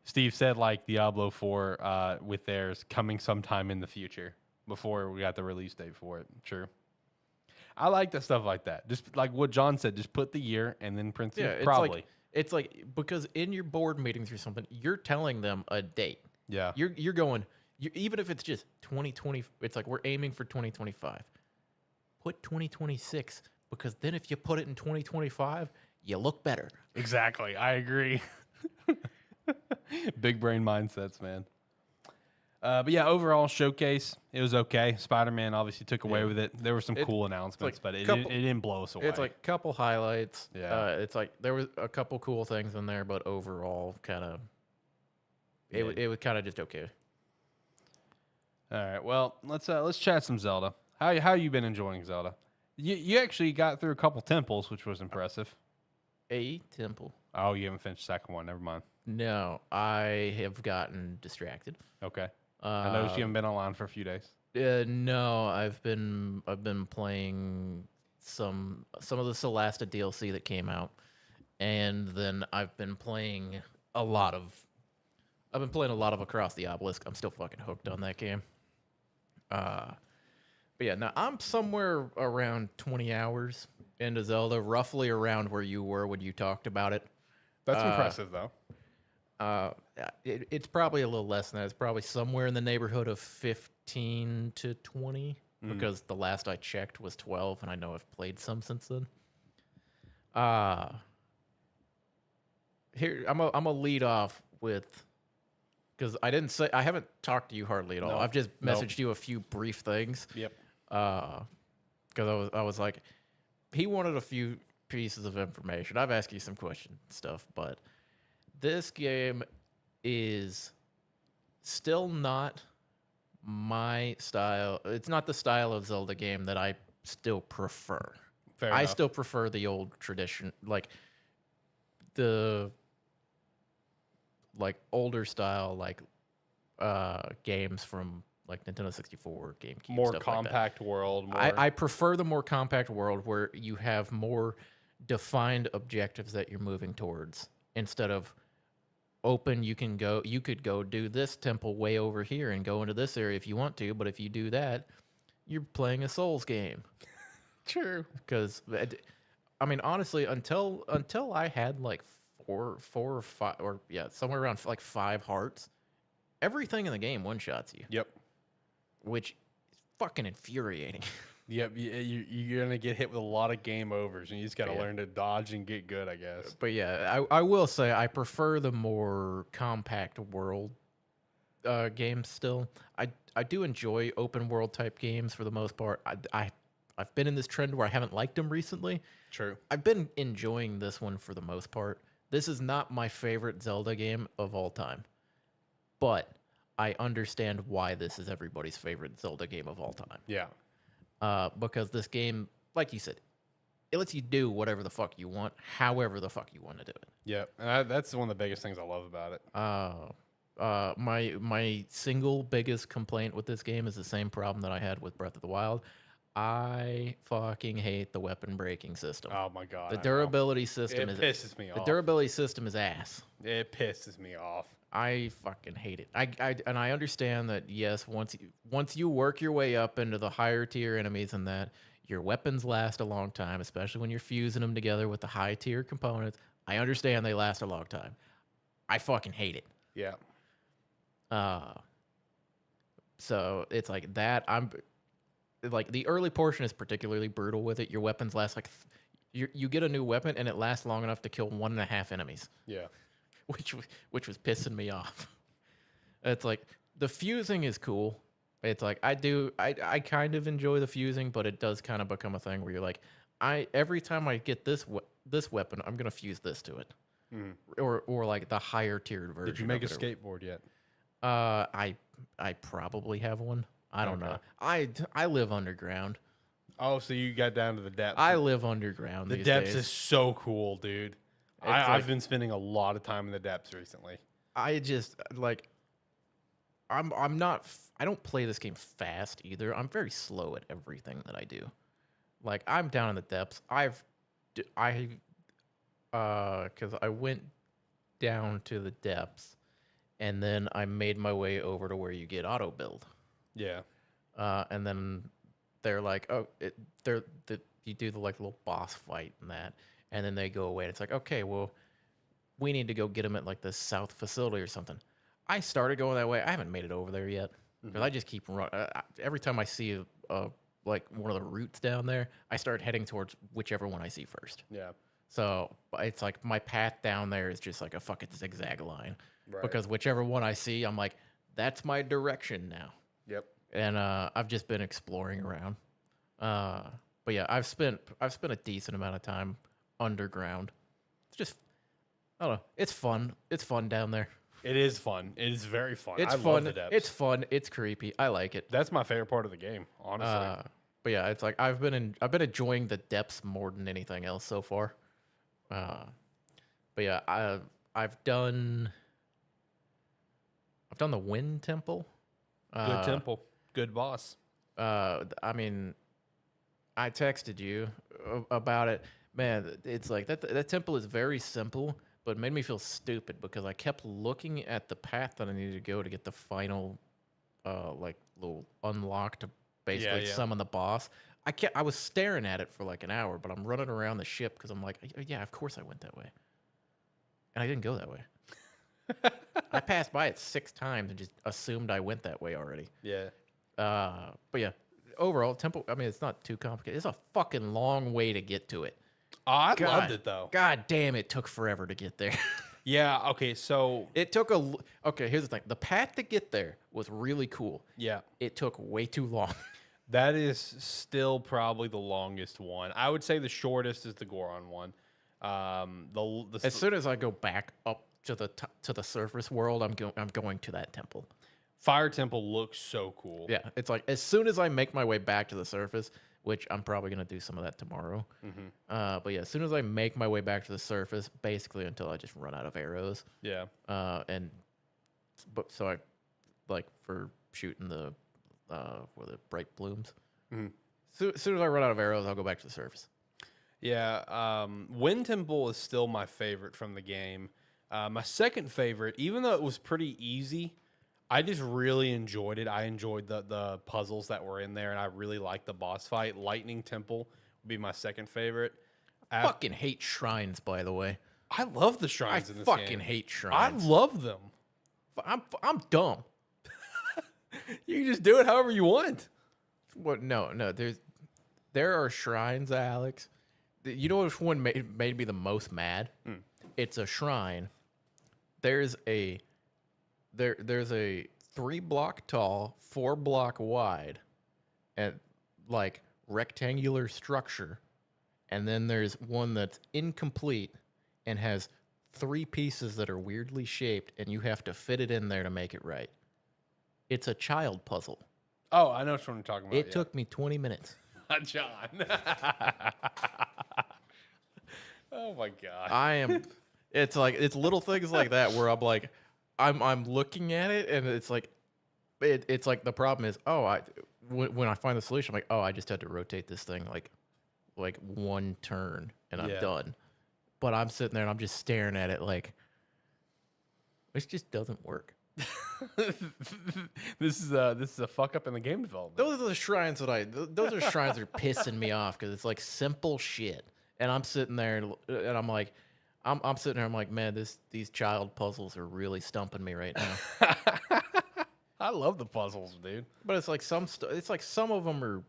Steve said like Diablo 4 with theirs coming sometime in the future before we got the release date for it. True. I like that stuff like that. Just like what John said, just put the year and then print it. Probably. It's like because in your board meetings or something, you're telling them a date. Yeah. You're going, even if it's just 2020, it's like we're aiming for 2025. Put 2026 because then if you put it in 2025, you look better. Exactly. I agree. Big brain mindsets, man. But yeah, overall showcase, it was okay. Spider-Man obviously took away with it. There were some cool announcements, but it didn't blow us away. It's like a couple highlights. Yeah. It's like there was a couple cool things in there, but overall, kind of, it was kind of just okay. All right. Well, let's chat some Zelda. How you been enjoying Zelda? You actually got through a couple temples, which was impressive. A temple. Oh, you haven't finished the second one. Never mind. No, I have gotten distracted. Okay. I noticed you haven't been online for a few days. No, I've been playing some of the Celasta DLC that came out, and then I've been playing a lot of Across the Obelisk. I'm still fucking hooked on that game. But yeah, now I'm somewhere around 20 hours into Zelda, roughly around where you were when you talked about it. That's impressive, though. It's probably a little less than that. It's probably somewhere in the neighborhood of 15 to 20 because the last I checked was 12, and I know I've played some since then. Here I'm gonna lead off with because I haven't talked to you hardly at all. No. I've just messaged you a few brief things. Yep. Because I was like, he wanted a few pieces of information. I've asked you some question stuff, but this game is still not my style. It's not the style of Zelda game that I still prefer. Fair I enough. still prefer the old tradition, like the older style, games from like Nintendo 64, GameCube, More stuff like that. compact world. More... I prefer the more compact world where you have more defined objectives that you're moving towards instead of open. You could go do this temple way over here and go into this area if you want to, but if you do that, you're playing a Souls game. True. Because I mean, honestly, until I had like four or five, or somewhere around like 5 hearts, everything in the game one shots you. Yep. Which is fucking infuriating. Yep. You're gonna get hit with a lot of game overs, and you just gotta learn to dodge and get good, I guess. But yeah, I will say I prefer the more compact world games still. I do enjoy open world type games for the most part. I've been in this trend where I haven't liked them recently. True. I've been enjoying this one for the most part. This is not my favorite Zelda game of all time, but I understand why this is everybody's favorite Zelda game of all time. Yeah. Because this game, like you said, it lets you do whatever the fuck you want, however the fuck you want to do it. Yeah, and that's one of the biggest things I love about it. My single biggest complaint with this game is the same problem that I had with Breath of the Wild. I fucking hate the weapon breaking system. Oh my god, The I know. durability system It pisses me the off. durability system is ass. It pisses me off. I fucking hate it. And I understand that yes, once you work your way up into the higher tier enemies and that your weapons last a long time, especially when you're fusing them together with the high tier components. I understand they last a long time. I fucking hate it. Yeah. So it's like that. I'm like the early portion is particularly brutal with it. Your weapons last like you get a new weapon and it lasts long enough to kill 1.5 enemies. Yeah. which was pissing me off. It's like the fusing is cool. It's like I kind of enjoy the fusing, but it does kind of become a thing where you're like, every time I get this weapon, I'm gonna fuse this to it, or like the higher tiered version. Did you make a skateboard yet? I probably have one. I don't know. I live underground. Oh, so you got down to the depths. I live underground. The these depths days. is so cool, dude. I've been spending a lot of time in the depths recently. I just like I'm not I don't play this game fast either. I'm very slow at everything that I do. Like I'm down in the depths. Cuz I went down to the depths and then I made my way over to where you get auto build. Yeah. And then they're like, you do the like little boss fight and that, and then they go away. And it's like, okay, well, we need to go get them at like the south facility or something. I started going that way. I haven't made it over there yet because I just keep running. Every time I see like one of the routes down there, I start heading towards whichever one I see first. Yeah. So it's like my path down there is just like a fucking zigzag line Right. because whichever one I see, I'm like, that's my direction now. Yep. And I've just been exploring around. But yeah, I've spent a decent amount of time underground. It's just I don't know. It's fun. It's fun down there. It is fun. It is very fun. It's I fun. love the depths. It's fun. It's creepy. I like it. That's my favorite part of the game, honestly. But yeah, it's like I've been enjoying the depths more than anything else so far. But yeah, I've done the Wind Temple. Good temple. Good boss. I mean, I texted you about it. Man, it's like that temple is very simple, but it made me feel stupid because I kept looking at the path that I needed to go to get the final, like little unlock to basically summon the boss. I was staring at it for like an hour, but I'm running around the ship because I'm like, yeah, of course I went that way, and I didn't go that way. I passed by it 6 times and just assumed I went that way already. Yeah. But yeah, overall, temple. I mean, it's not too complicated. It's a fucking long way to get to it. Oh, I loved it though. God damn, it took forever to get there. Yeah. Okay. So It took okay, here's the thing. The path to get there was really cool. yeah, It took way too long. that is still probably the longest one. I would say the shortest is the Goron one. As soon as I go back up to the surface world, I'm going to that temple. Fire Temple looks so cool. Yeah, it's like as soon as I make my way back to the surface, which I'm probably gonna do some of that tomorrow. But yeah, as soon as I make my way back to the surface, basically until I just run out of arrows. Yeah. So I like for shooting the bright blooms. So as soon as I run out of arrows, I'll go back to the surface. Yeah. Wind Temple is still my favorite from the game. My second favorite, even though it was pretty easy, I just really enjoyed it. I enjoyed the puzzles that were in there, and I really liked the boss fight. Lightning Temple would be my second favorite. I fucking hate shrines, by the way. I love the shrines in this game. I fucking hate I shrines. love them. I'm dumb. You can just do it however you want. What? No. There are shrines, Alex. You know which one made me the most mad? It's a shrine. There's a 3-block tall, 4-block wide, and like rectangular structure, and then there's one that's incomplete and has 3 pieces that are weirdly shaped, and you have to fit it in there to make it right. It's a child puzzle. Oh, I know what you're talking about. It took me 20 minutes. John. Oh my god. I am. It's like it's little things like that where I'm like, I'm looking at it and it's like, it's like the problem is, when I find the solution, I'm like, I just had to rotate this thing like one turn and I'm done. But I'm sitting there and I'm just staring at it like, this just doesn't work. This is a fuck up in the game development. Those are the shrines those are shrines that are pissing me off because it's like simple shit. And I'm sitting there and I'm like, I'm sitting there, I'm like, man, these child puzzles are really stumping me right now. I love the puzzles, dude. But it's like it's like some of them are,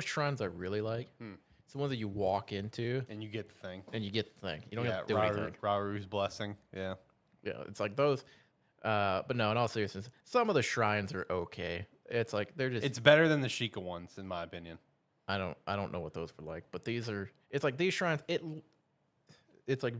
shrines I really like? It's the ones that you walk into And you get the thing. and you get the thing. You don't have to do anything. Raru's blessing. Yeah. Yeah, it's like those. But no, in all seriousness, some of the shrines are okay. It's like they're just. It's better than the Sheikah ones, in my opinion. I don't know what those were like, but these are. It's like these shrines. It's like.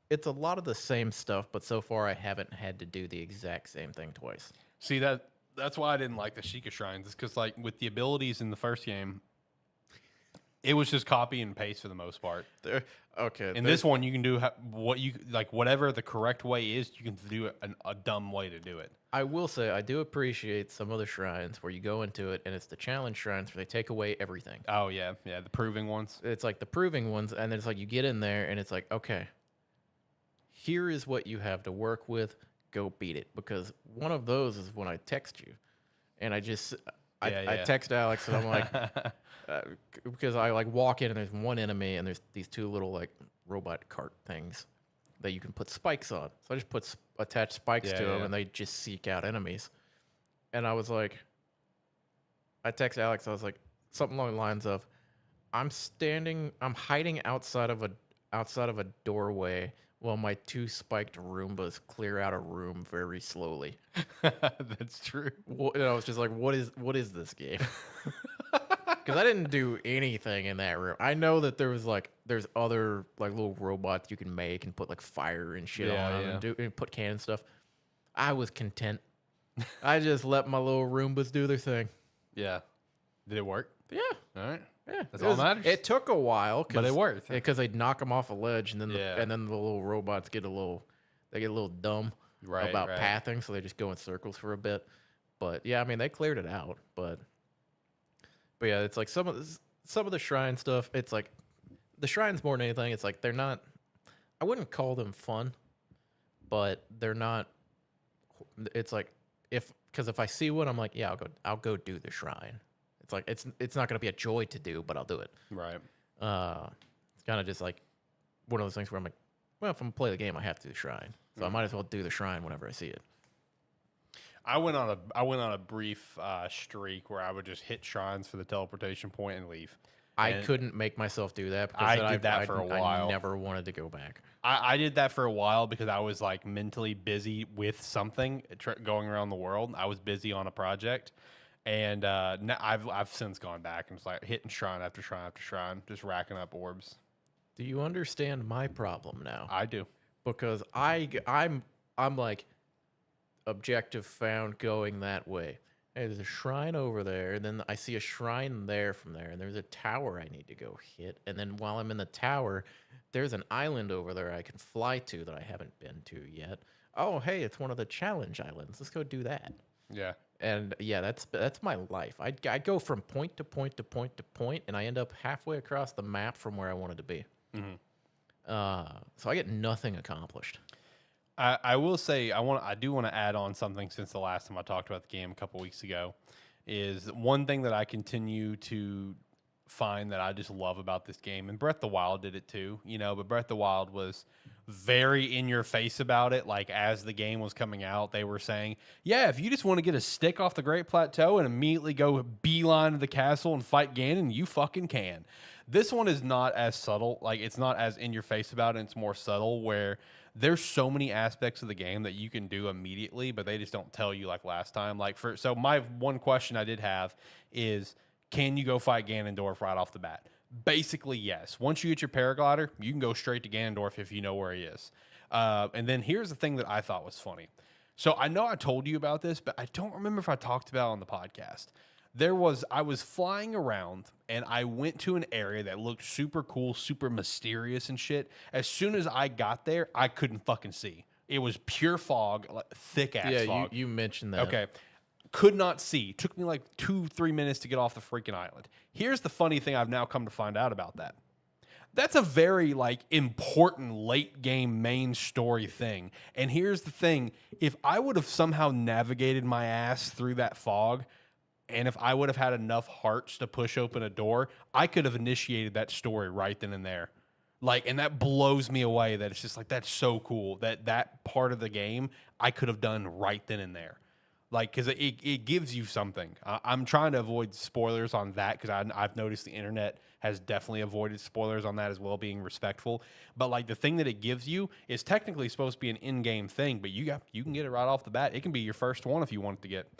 It's a lot of the same stuff, but so far I haven't had to do the exact same thing twice. See that's why I didn't like the Sheikah shrines. Is because like with the abilities in the first game, it was just copy and paste for the most part. In this one, you can do what you like. Whatever the correct way is, you can do a dumb way to do it. I will say I do appreciate some of the shrines where you go into it and it's the challenge shrines where they take away everything. Oh yeah, the proving ones. It's like the proving ones, and then it's like you get in there and it's like, okay, here is what you have to work with. Go beat it. Because one of those is when I text you, and I text Alex and I'm like, because I like walk in and there's one enemy and there's these two little like robot cart things that you can put spikes on. So I just attach spikes to them and they just seek out enemies. And I was like, I text Alex. I was like something along the lines of, I'm hiding outside of a doorway while my two spiked Roombas clear out a room very slowly. That's true. And I was just like, what is this game? Because I didn't do anything in that room. I know that there's other like little robots you can make and put like fire and shit on them and put cannon stuff. I was content. I just let my little Roombas do their thing. Yeah. Did it work? Yeah. All right. Yeah, that's all that matters. It took a while, but it worked because they'd knock them off a ledge, and then the little robots get a little dumb about pathing, so they just go in circles for a bit. But yeah, I mean they cleared it out, but yeah, it's like some of the shrine stuff. It's like the shrines more than anything. It's like they're not. I wouldn't call them fun, but they're not. It's like if I see one, I'm like, yeah, I'll go do the shrine. It's like it's not going to be a joy to do, but I'll do it. Right. It's kind of just like one of those things where I'm like, well, if I'm gonna play the game, I have to do the shrine, so I might as well do the shrine whenever I see it. I went on a brief streak where I would just hit shrines for the teleportation point and leave. I couldn't make myself do that because I did that for a while. I never wanted to go back. I did that for a while because I was like mentally busy with something going around the world. I was busy on a project. And now I've since gone back and it's like hitting shrine after shrine after shrine, just racking up orbs. Do you understand my problem now? I do, because I'm like objective found going that way. Hey, there's a shrine over there, and then I see a shrine there from there, and there's a tower I need to go hit. And then while I'm in the tower, there's an island over there I can fly to that I haven't been to yet. Oh, hey, it's one of the challenge islands. Let's go do that. Yeah. And yeah, that's my life. I go from point to point to point to point, and I end up halfway across the map from where I wanted to be. Mm-hmm. So I get nothing accomplished. I will say I do want to add on something since the last time I talked about the game a couple weeks ago. Is one thing that I continue to find that I just love about this game, and Breath of the Wild did it too, but Breath of the Wild was very in your face about it. Like as the game was coming out, they were saying, yeah, if you just want to get a stick off the Great Plateau and immediately go beeline to the castle and fight Ganon, you fucking can. This one is not as subtle. Like it's not as in your face about it. It's more subtle where there's so many aspects of the game that you can do immediately, but they just don't tell you like last time. So my one question I did have is, can you go fight Ganondorf right off the bat? Basically, yes. Once you get your paraglider, you can go straight to Ganondorf if you know where he is. And then here's the thing that I thought was funny. So I know I told you about this, but I don't remember if I talked about it on the podcast. I was flying around and I went to an area that looked super cool, super mysterious and shit. As soon as I got there, I couldn't fucking see. It was pure fog, like thick ass Yeah, fog. you mentioned that. Okay. Could not see. Took me like 2-3 minutes to get off the freaking island. Here's the funny thing I've now come to find out about that. That's a very like important late game main story thing. And here's the thing, if I would have somehow navigated my ass through that fog, and if I would have had enough hearts to push open a door, I could have initiated that story right then and there. Like, and that blows me away that it's just like, that's so cool that that part of the game I could have done right then and there. Like, because it gives you something. I'm trying to avoid spoilers on that because I've noticed the internet has definitely avoided spoilers on that as well, being respectful. But like the thing that it gives you is technically supposed to be an in-game thing, but you can get it right off the bat. It can be your first one if you want it to get.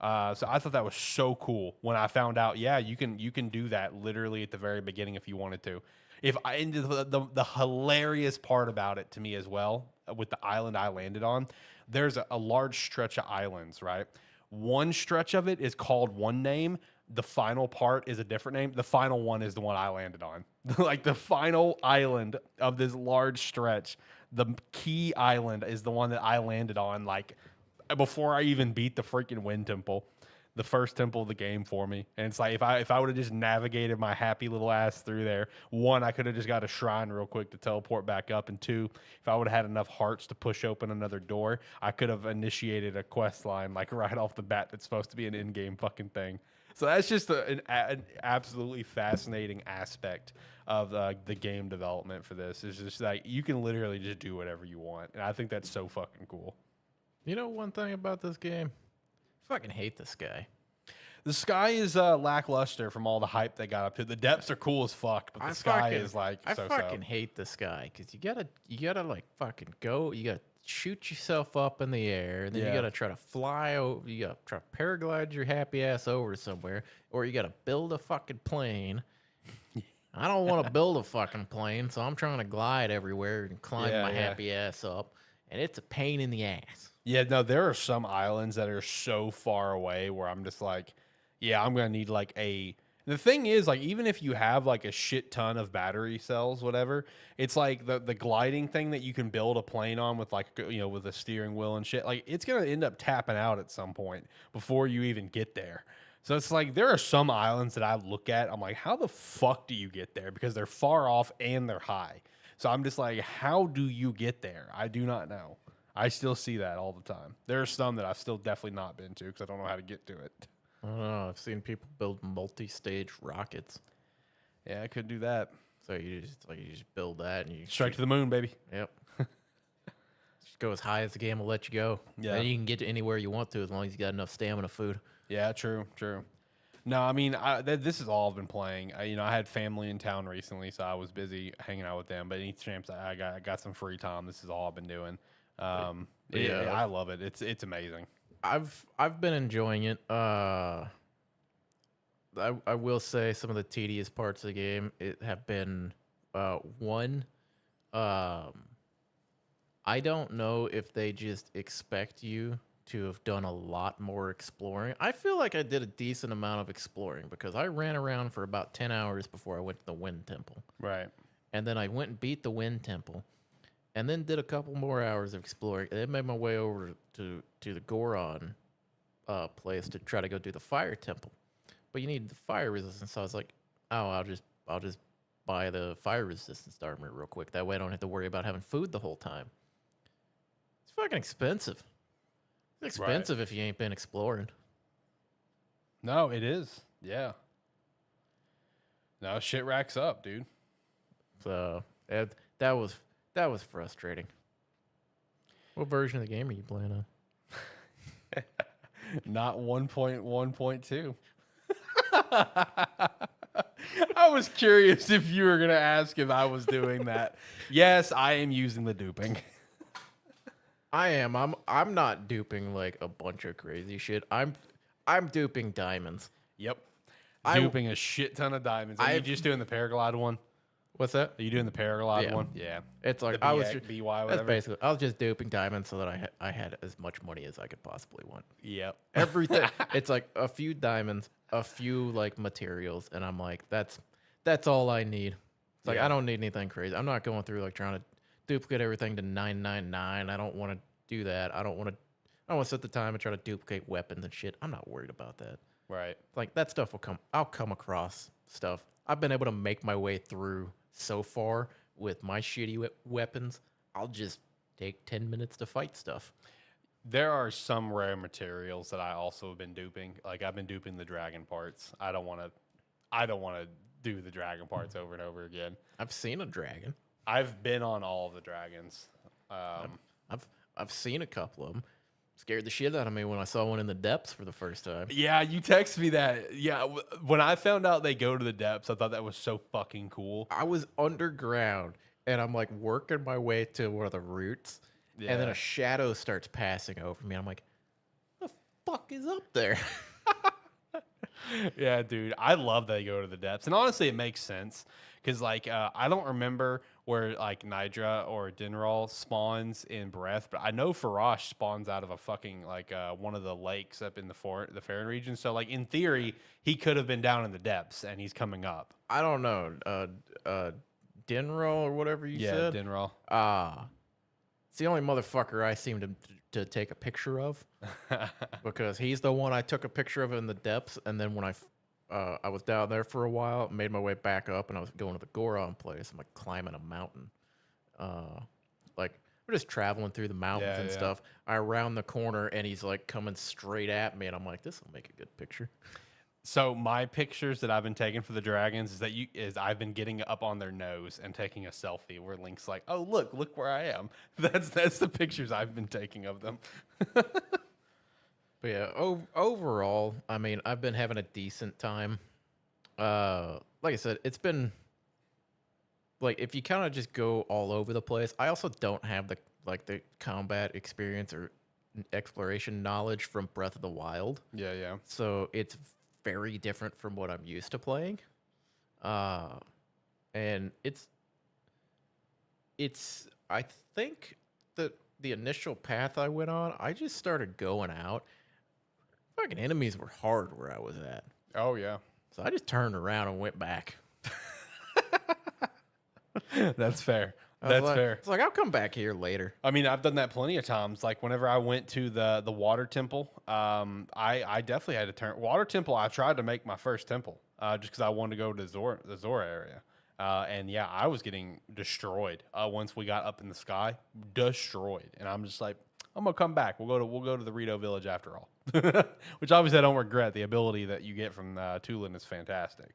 So I thought that was so cool when I found out. Yeah, you can do that literally at the very beginning if you wanted to. And the hilarious part about it to me as well, with the island I landed on, there's a large stretch of islands, right? One stretch of it is called one name. The final part is a different name. The final one is the one I landed on. Like the final island of this large stretch, the key island is the one that I landed on, like before I even beat the freaking Wind Temple, the first temple of the game for me. And it's like if I would have just navigated my happy little ass through there, one, I could have just got a shrine real quick to teleport back up, and two, if I would have had enough hearts to push open another door, I could have initiated a quest line like right off the bat that's supposed to be an in-game fucking thing. So that's just an absolutely fascinating aspect of the game development for this. It's just like you can literally just do whatever you want, and I think that's so fucking cool. You know one thing about this game? I fucking hate the sky. The sky is lackluster from all the hype they got up to. The depths are cool as fuck, but the sky is like so-so. I fucking hate the sky because you gotta like fucking go. You gotta shoot yourself up in the air, and then you gotta try to fly over. You gotta try to paraglide your happy ass over somewhere, or you gotta build a fucking plane. I don't want to build a fucking plane, so I'm trying to glide everywhere and climb my happy ass up, and it's a pain in the ass. Yeah, no, there are some islands that are so far away where I'm just like, yeah, I'm going to need like a... The thing is, like, even if you have like a shit ton of battery cells, whatever, it's like the gliding thing that you can build a plane on with like, you know, with a steering wheel and shit, like it's going to end up tapping out at some point before you even get there. So it's like there are some islands that I look at, I'm like, how the fuck do you get there? Because they're far off and they're high. So I'm just like, how do you get there? I do not know. I still see that all the time. There are some that I've still definitely not been to because I don't know how to get to it. I don't know. I've seen people build multi-stage rockets. Yeah, I could do that. So you just build that and you Straight to the moon, baby. Yep. Just go as high as the game will let you go. Yeah. And you can get to anywhere you want to as long as you got enough stamina food. Yeah, true. No, I mean, this is all I've been playing. I had family in town recently, so I was busy hanging out with them. But any chance I got some free time, this is all I've been doing. I love it. It's amazing. I've been enjoying it. I will say some of the tedious parts of the game have been one. I don't know if they just expect you to have done a lot more exploring. I feel like I did a decent amount of exploring because I ran around for about 10 hours before I went to the Wind Temple. Right. And then I went and beat the Wind Temple. And then did a couple more hours of exploring. And then made my way over to the Goron place to try to go do the Fire Temple. But you need the fire resistance. So I was like, oh, I'll just buy the fire resistance armor real quick. That way I don't have to worry about having food the whole time. It's fucking expensive. It's expensive if you ain't been exploring. No, it is. Yeah. No, shit racks up, dude. So that was frustrating. What version of the game are you playing on? Not 1.1.2. I was curious if you were going to ask if I was doing that. Yes, I am using the duping. I am. I'm not duping like a bunch of crazy shit. I'm duping diamonds. Yep. Duping a shit ton of diamonds. Are you just doing the paraglide one? What's that? Are you doing the Paraglide Yeah. one? Yeah. It's like The I was BY, that's whatever. basically I was just duping diamonds so that I had as much money as I could possibly want. Yep. Everything. It's like a few diamonds, a few like materials, and I'm like, that's all I need. It's like Yeah. I don't need anything crazy. I'm not going through like trying to duplicate everything to 999. I don't want to do that. I don't want to set the time and try to duplicate weapons and shit. I'm not worried about that. Right. Like that stuff will come. I'll come across stuff. I've been able to make my way through so far with my shitty weapons. I'll just take 10 minutes to fight stuff. There are some rare materials that I also have been duping. Like I've been duping the dragon parts. I don't want to do the dragon parts over and over again. I've seen a dragon. I've been on all of the dragons. I've seen a couple of them. Scared the shit out of me when I saw one in the depths for the first time. Yeah, you text me that. Yeah, when I found out they go to the depths, I thought that was so fucking cool. I was underground and I'm like working my way to one of the roots, and then a shadow starts passing over me. I'm like, the fuck is up there? Yeah, dude, I love that they go to the depths, and honestly, it makes sense because like I don't remember where like Nidra or Dinral spawns in Breath, but I know Farash spawns out of a fucking like one of the lakes up in the Farron region. So like in theory, he could have been down in the depths, and he's coming up. I don't know. Dinral or whatever you said. Yeah, Dinral. It's the only motherfucker I seem to take a picture of because he's the one I took a picture of in the depths, and then when I was down there for a while, made my way back up, and I was going to the Goron place. I'm like climbing a mountain. Like we're just traveling through the mountains and stuff. I round the corner, and he's like coming straight at me, and I'm like, this will make a good picture. So my pictures that I've been taking for the dragons is I've been getting up on their nose and taking a selfie where Link's like, oh look where I am. That's the pictures I've been taking of them. But yeah, overall, I mean, I've been having a decent time. Like I said, it's been like if you kind of just go all over the place. I also don't have the combat experience or exploration knowledge from Breath of the Wild. Yeah. So it's very different from what I'm used to playing. And it's I think that the initial path I went on, I just started going out. Fucking enemies were hard where I was at. Oh yeah. So I just turned around and went back. That's fair. That's fair. It's like I'll come back here later. I mean, I've done that plenty of times. Like whenever I went to the water temple, I definitely had to turn water temple. I tried to make my first temple just because I wanted to go to the Zora area. And yeah, I was getting destroyed once we got up in the sky, destroyed. And I'm just like, I'm gonna come back. We'll go to the Rito village after all, which obviously I don't regret. The ability that you get from Tulin is fantastic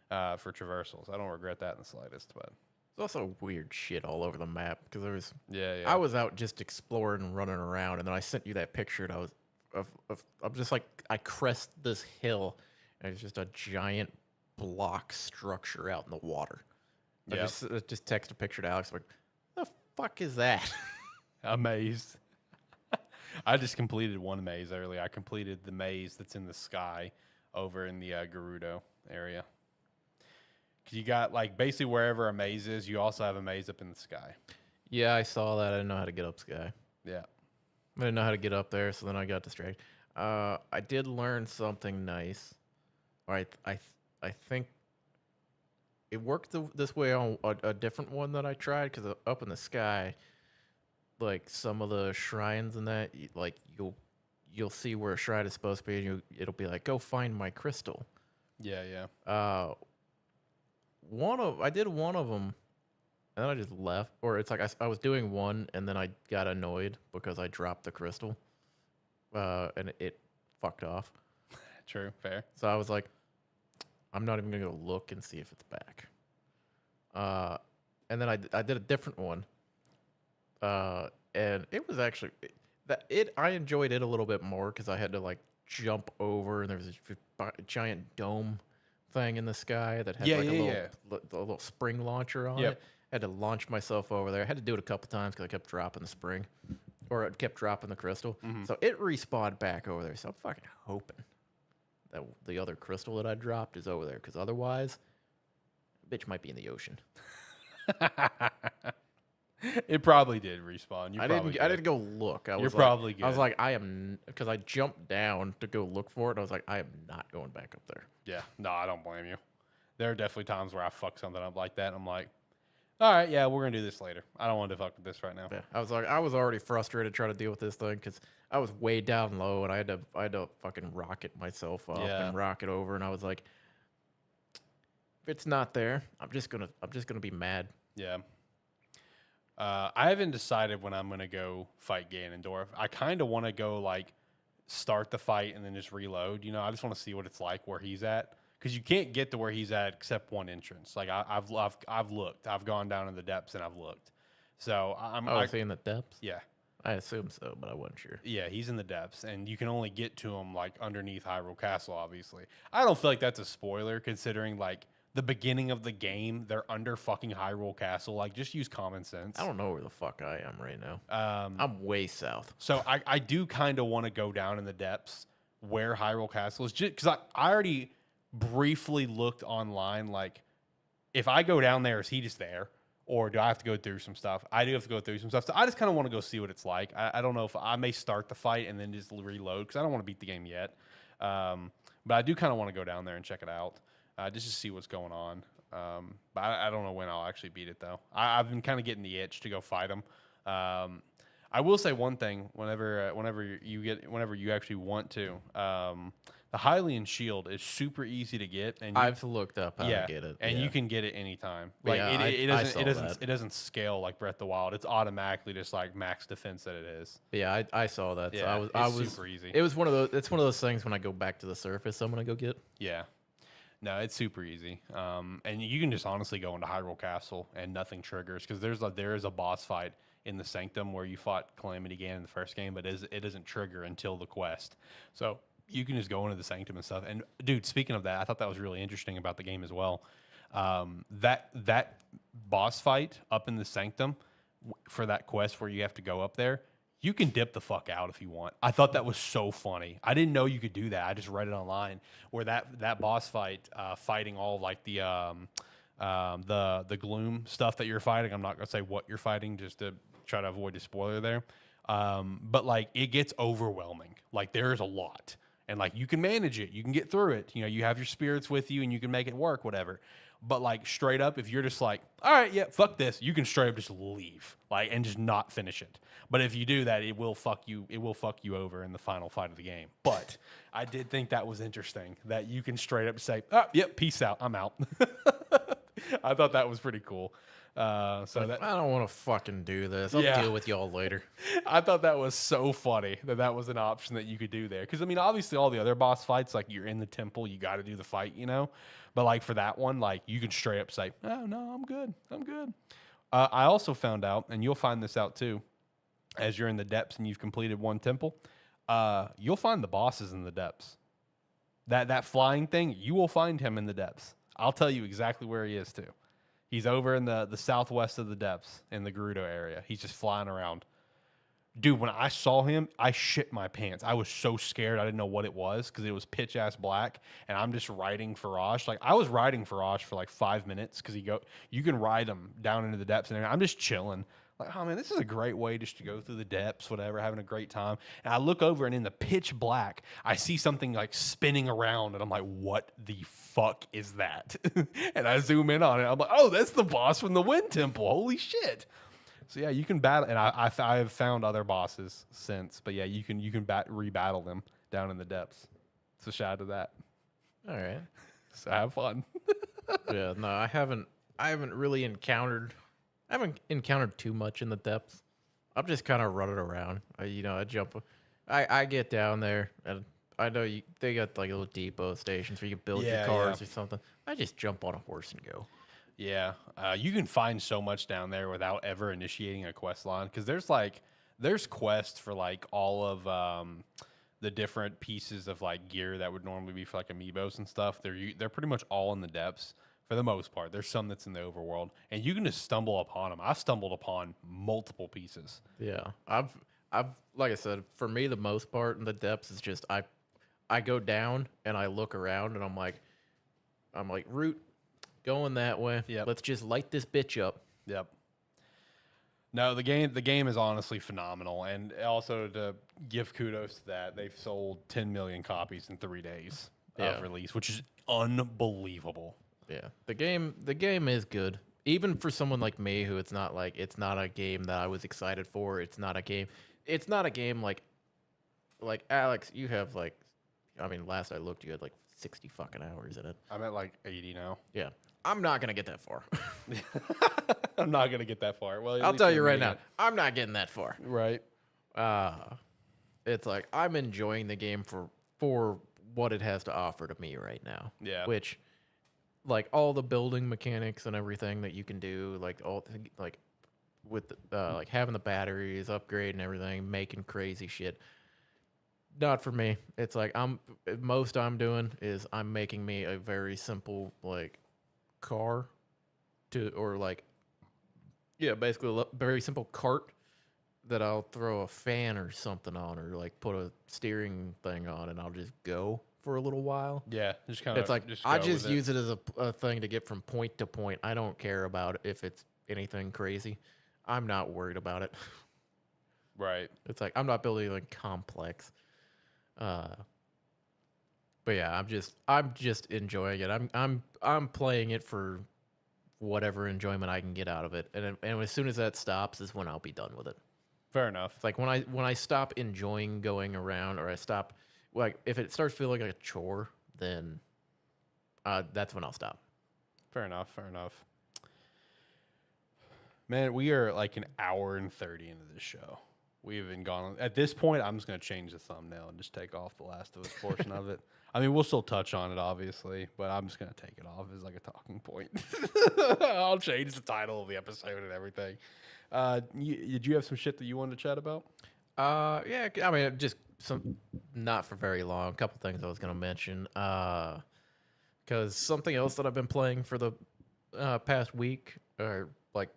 for traversals. I don't regret that in the slightest. But there's also weird shit all over the map because there was. Yeah. I was out just exploring and running around, and then I sent you that picture. And I was I'm just like I crest this hill, and it's just a giant block structure out in the water. Yeah. I just text a picture to Alex like, the fuck is that? Amazed. I just completed one maze earlier. I completed the maze that's in the sky over in the Gerudo area. Cause you got like basically wherever a maze is, you also have a maze up in the sky. Yeah, I saw that. I didn't know how to get up sky. Yeah. I didn't know how to get up there, so then I got distracted. I did learn something nice. I think it worked this way on a different one that I tried because up in the sky, like some of the shrines and that, like you'll see where a shrine is supposed to be, and it'll be like, go find my crystal. Yeah. I did one of them, and then I just left. Or it's like I was doing one, and then I got annoyed because I dropped the crystal, and it fucked off. True, fair. So I was like, I'm not even gonna go look and see if it's back. And then I did a different one, and it was actually I enjoyed it a little bit more because I had to like jump over, and there was this giant dome thing in the sky that had a little spring launcher on it. I had to launch myself over there. I had to do it a couple times because I kept dropping the spring, or it kept dropping the crystal. Mm-hmm. So it respawned back over there. So I'm fucking hoping that the other crystal that I dropped is over there, because otherwise, bitch might be in the ocean. It probably did respawn. I didn't go look. You're probably good. I was like, I am, because I jumped down to go look for it. And I was like, I am not going back up there. Yeah, no, I don't blame you. There are definitely times where I fuck something up like that, and I'm like, all right, yeah, we're gonna do this later. I don't want to fuck with this right now. Yeah, I was like, I was already frustrated trying to deal with this thing because I was way down low and I had to fucking rocket myself up and rocket over, and I was like, if it's not there, I'm just gonna be mad. Yeah. I haven't decided when I'm gonna go fight Ganondorf. I kind of want to go like start the fight and then just reload. You know, I just want to see what it's like where he's at, because you can't get to where he's at except one entrance. Like I've looked. I've gone down in the depths and I've looked. So is he in the depths? Yeah. I assume so, but I wasn't sure. Yeah, he's in the depths, and you can only get to him like underneath Hyrule Castle. Obviously, I don't feel like that's a spoiler considering like the beginning of the game, they're under fucking Hyrule Castle. Like, just use common sense. I don't know where the fuck I am right now. I'm way south. So I do kind of want to go down in the depths where Hyrule Castle is, just because I already briefly looked online. Like, if I go down there, is he just there? Or do I have to go through some stuff? I do have to go through some stuff. So I just kind of want to go see what it's like. I don't know if I may start the fight and then just reload, because I don't want to beat the game yet. But I do kind of want to go down there and check it out. Just to see what's going on. But I don't know when I'll actually beat it, though. I've been kind of getting the itch to go fight him. I will say one thing: whenever you actually want to, the Hylian shield is super easy to get, and I've looked up how to get it, and you can get it anytime. Like it doesn't scale like Breath of the Wild. It's automatically just like max defense that it is. Yeah, I saw that. Yeah, so I was super easy. It was one of those. It's one of those things when I go back to the surface, I'm gonna go get. Yeah. No, it's super easy, and you can just honestly go into Hyrule Castle and nothing triggers, because there is a boss fight in the Sanctum where you fought Calamity Ganon in the first game, but it doesn't trigger until the quest. So you can just go into the Sanctum and stuff. And dude, speaking of that, I thought that was really interesting about the game as well. That boss fight up in the Sanctum for that quest where you have to go up there, you can dip the fuck out if you want. I thought that was so funny. I didn't know you could do that. I just read it online where that boss fight, fighting all like the gloom stuff that you're fighting. I'm not gonna say what you're fighting just to try to avoid a spoiler there. But like it gets overwhelming. Like there's a lot, and like you can manage it. You can get through it. You know, you have your spirits with you, and you can make it work. Whatever. But like straight up, if you're just like, all right, yeah, fuck this, you can straight up just leave, like, and just not finish it. But if you do that, it will fuck you over in the final fight of the game. But I did think that was interesting that you can straight up say, oh, yep, peace out, I'm out. I thought that was pretty cool. I don't want to fucking do this. I'll deal with y'all later. I thought that was so funny that was an option that you could do there. Because, I mean, obviously all the other boss fights, like you're in the temple, you got to do the fight, you know? But like for that one, like you can straight up say, oh, no, I'm good. I'm good. I also found out, and you'll find this out too, as you're in the depths and you've completed one temple, you'll find the bosses in the depths. That flying thing, you will find him in the depths. I'll tell you exactly where he is too. He's over in the southwest of the depths in the Gerudo area. He's just flying around. Dude, when I saw him, I shit my pants. I was so scared. I didn't know what it was because it was pitch ass black, and I'm just riding Farage. Like I was riding Farage for like 5 minutes because you can ride him down into the depths, and I'm just chilling. Like, oh man, this is a great way just to go through the depths, whatever, having a great time. And I look over, and in the pitch black, I see something like spinning around, and I'm like, what the fuck is that? And I zoom in on it. I'm like, oh, that's the boss from the Wind Temple. Holy shit. So yeah, you can battle, and I have found other bosses since, but yeah, you can rebattle them down in the depths. So shout out to that. All right. So have fun. Yeah, no, I haven't really encountered. I haven't encountered too much in the depths. I'm just kind of running around. I jump. I get down there, and I know they got like little depot stations where you can build your cars or something. I just jump on a horse and go. Yeah, you can find so much down there without ever initiating a quest line, because there's quests for like all of the different pieces of like gear that would normally be for like amiibos and stuff. They're pretty much all in the depths for the most part. There's some that's in the overworld, and you can just stumble upon them. I've stumbled upon multiple pieces. Yeah, I've like I said, for me the most part in the depths is just I go down and I look around and I'm like root. Going that way. Yep. Let's just light this bitch up. Yep. No, the game is honestly phenomenal, and also to give kudos to that, they've sold 10 million copies in 3 days Yeah. of release, which is unbelievable. Yeah, the game is good. Even for someone like me, who it's not a game that I was excited for. It's not a game like Alex. You have like, I mean, last I looked, you had like 60 fucking hours in it. I'm at like 80 now. Yeah, I'm not gonna get that far. I'm not gonna get that far. Well, at I'll least tell you're you right admitting now, I'm not getting that far. it. Right. It's like I'm enjoying the game for what it has to offer to me right now. Yeah. Which, like, all the building mechanics and everything that you can do, like with like having the batteries, upgrading everything, making crazy shit. Not for me. It's like most I'm doing is I'm making me a very simple like car or like, yeah, basically a very simple cart that I'll throw a fan or something on, or like put a steering thing on, and I'll just go for a little while. Yeah. Just kind of. It's like just I go just with it. use it as a thing to get from point to point. I don't care about if it's anything crazy. I'm not worried about it. Right. It's like I'm not building anything complex. But yeah, I'm just enjoying it. I'm playing it for whatever enjoyment I can get out of it, and as soon as that stops is when I'll be done with it. Fair enough. It's like when I stop enjoying going around, or I stop, like, if it starts feeling like a chore, then that's when I'll stop. Fair enough. Fair enough. Man, we are like an hour and 30 into this show. We've been gone. At this point, I'm just going to change the thumbnail and just take off the Last of Us portion of it. I mean, we'll still touch on it, obviously, but I'm just going to take it off as like a talking point. I'll change the title of the episode and everything. Did you have some shit that you wanted to chat about? Yeah, I mean, just some, not for very long. A couple things I was gonna mention. Because something else that I've been playing for the past week, or like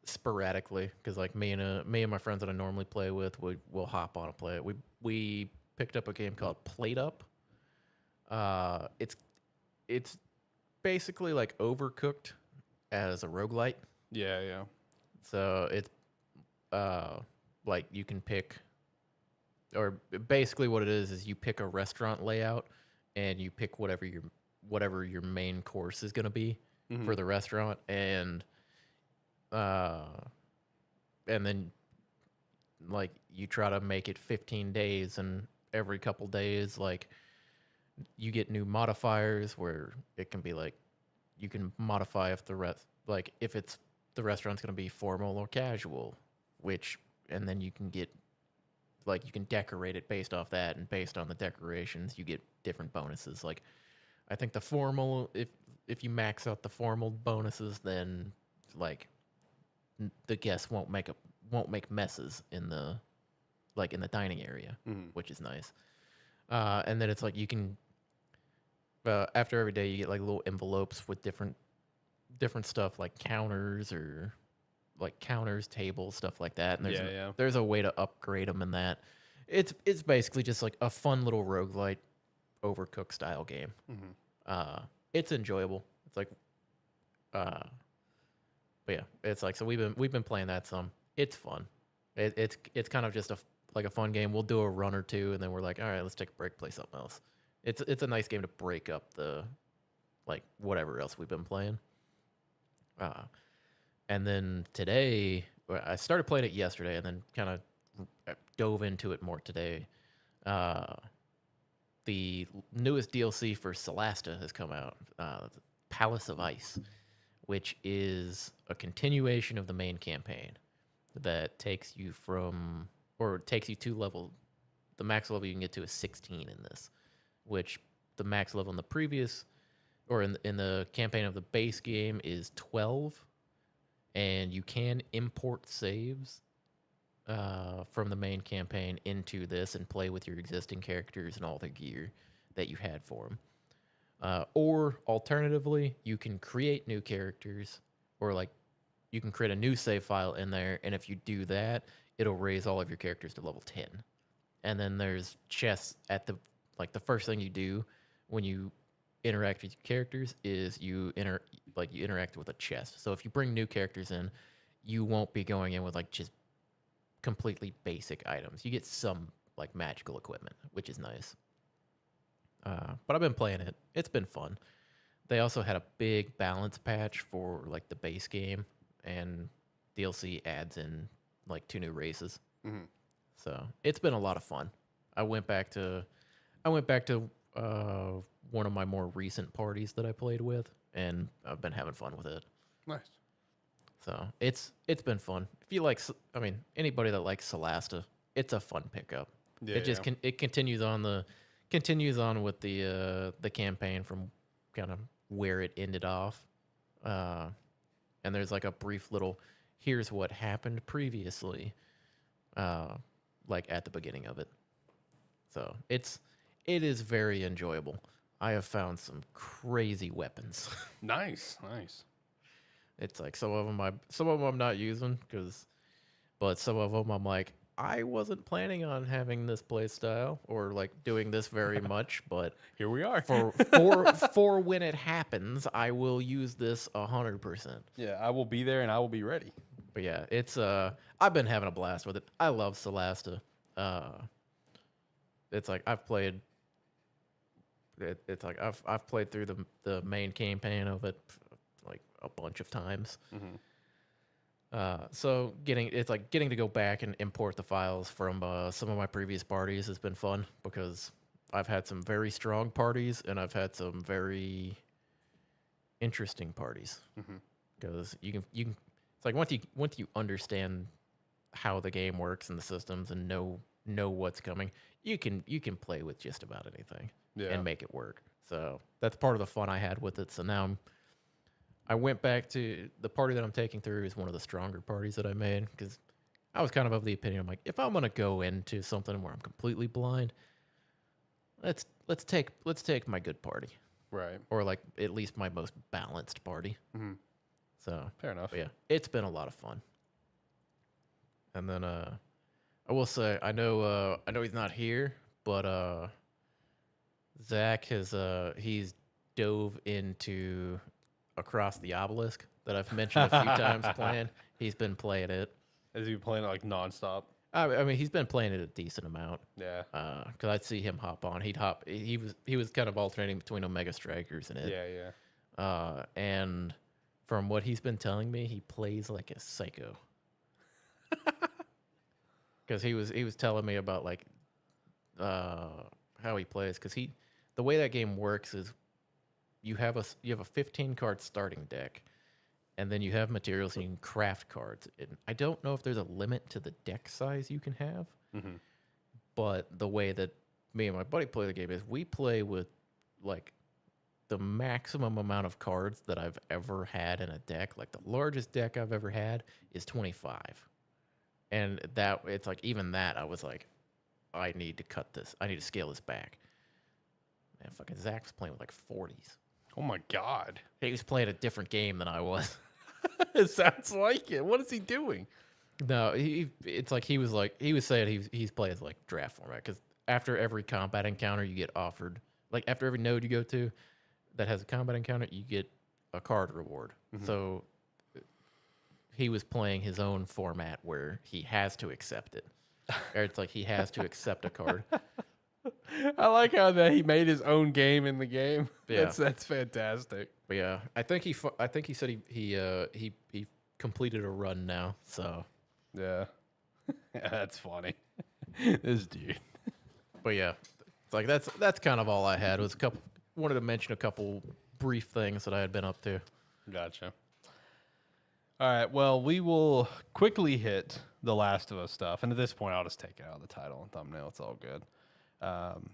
sporadically, because like me and my friends that I normally play with, we'll hop on and play it. We picked up a game called Plate Up. It's basically like Overcooked as a roguelite. Yeah, yeah. So it's like you can pick, or basically what it is you pick a restaurant layout and you pick whatever your main course is going to be for the restaurant, and then like you try to make it 15 days, and every couple days like you get new modifiers where it can be like you can modify if if it's the restaurant's going to be formal or casual, and then you can get like you can decorate it based off that, and based on the decorations you get different bonuses. Like I think the formal, if you max out the formal bonuses, then like the guests won't make messes in the dining area, which is nice. And then it's like you can after every day you get like little envelopes with different stuff, like counters, tables, stuff like that. And there's a way to upgrade them in that. It's basically just like a fun little roguelite Overcooked style game. It's enjoyable. It's like but yeah, it's like, so we've been playing that some. It's fun. It's kind of just a fun game. We'll do a run or two, and then we're like, all right, let's take a break, play something else. It's a nice game to break up the like whatever else we've been playing. And then today, I started playing it yesterday, and then kind of dove into it more today. The newest DLC for Celasta has come out, Palace of Ice, which is a continuation of the main campaign that takes you to level. The max level you can get to is 16 in this, which the max level in the previous, or in the campaign of the base game, is 12. And you can import saves from the main campaign into this and play with your existing characters and all the gear that you had for them. Or alternatively, you can create new characters, or like you can create a new save file in there, and if you do that, it'll raise all of your characters to level 10. And then there's chests at the first thing you do when you interact with your characters is you interact with a chest. So if you bring new characters in, you won't be going in with like just completely basic items. You get some like magical equipment, which is nice. But I've been playing it. It's been fun. They also had a big balance patch for like the base game, and DLC adds in like 2 new races. Mm-hmm. So it's been a lot of fun. I went back to one of my more recent parties that I played with, and I've been having fun with it. Nice. So it's been fun. If you like, I mean, anybody that likes Solasta, it's a fun pickup. Yeah, It just it continues on with the campaign from kind of where it ended off, and there's like a brief little here's what happened previously, like at the beginning of it. So it is very enjoyable. I have found some crazy weapons. Nice. It's like some of them I'm not using but some of them I'm like, I wasn't planning on having this play style or like doing this very much, but Here we are. for when it happens, I will use this 100%. Yeah, I will be there and I will be ready. But yeah, it's I've been having a blast with it. I love Solasta. It's like I've played. It's like I've played through the main campaign of it like a bunch of times. Mm-hmm. So getting to go back and import the files from some of my previous parties has been fun because I've had some very strong parties and I've had some very interesting parties. Because you can it's like once you understand how the game works and the systems and know what's coming, you can play with just about anything and make it work. So that's part of the fun I had with it. So now I went back to the party that I'm taking through is one of the stronger parties that I made because I was kind of the opinion, I'm like, if I'm gonna go into something where I'm completely blind, let's take my good party, Right. or like at least my most balanced party. Mm-hmm. So Fair enough. but yeah, it's been a lot of fun. And then I will say I know he's not here, but Zach has he's dove into Across the Obelisk that I've mentioned a few times playing. He's been playing it. Is he playing it like nonstop? I mean, he's been playing it a decent amount. Yeah. Because I'd see him hop on. He was kind of alternating between Omega Strikers and it. Yeah. And from what he's been telling me, he plays like a psycho. Because he was telling me about like how he plays. Because the way that game works is you have a 15 card starting deck, and then you have materials and you can craft cards. And I don't know if there's a limit to the deck size you can have, but the way that me and my buddy play the game is we play with like the maximum amount of cards that I've ever had in a deck. Like the largest deck I've ever had is 25. And that it's like even that I was like, I need to cut this. I need to scale this back. Man, fucking Zach was playing with like 40s. Oh my God. He was playing a different game than I was. It sounds like it. What is he doing? No, it's like he was saying he's playing like draft format because after every combat encounter you get offered, like after every node you go to that has a combat encounter, you get a card reward. So he was playing his own format where he has to accept it. Or it's like he has to accept a card. I like how that he made his own game in the game. Yeah. That's fantastic. But yeah, I think he said he completed a run now. So Yeah. Yeah, that's funny. This dude. but yeah, it's like that's kind of all I had. Was wanted to mention a couple brief things that I had been up to. Gotcha. All right. Well, we will quickly hit the Last of Us stuff, and at this point, I'll just take it out of the title and thumbnail. It's all good.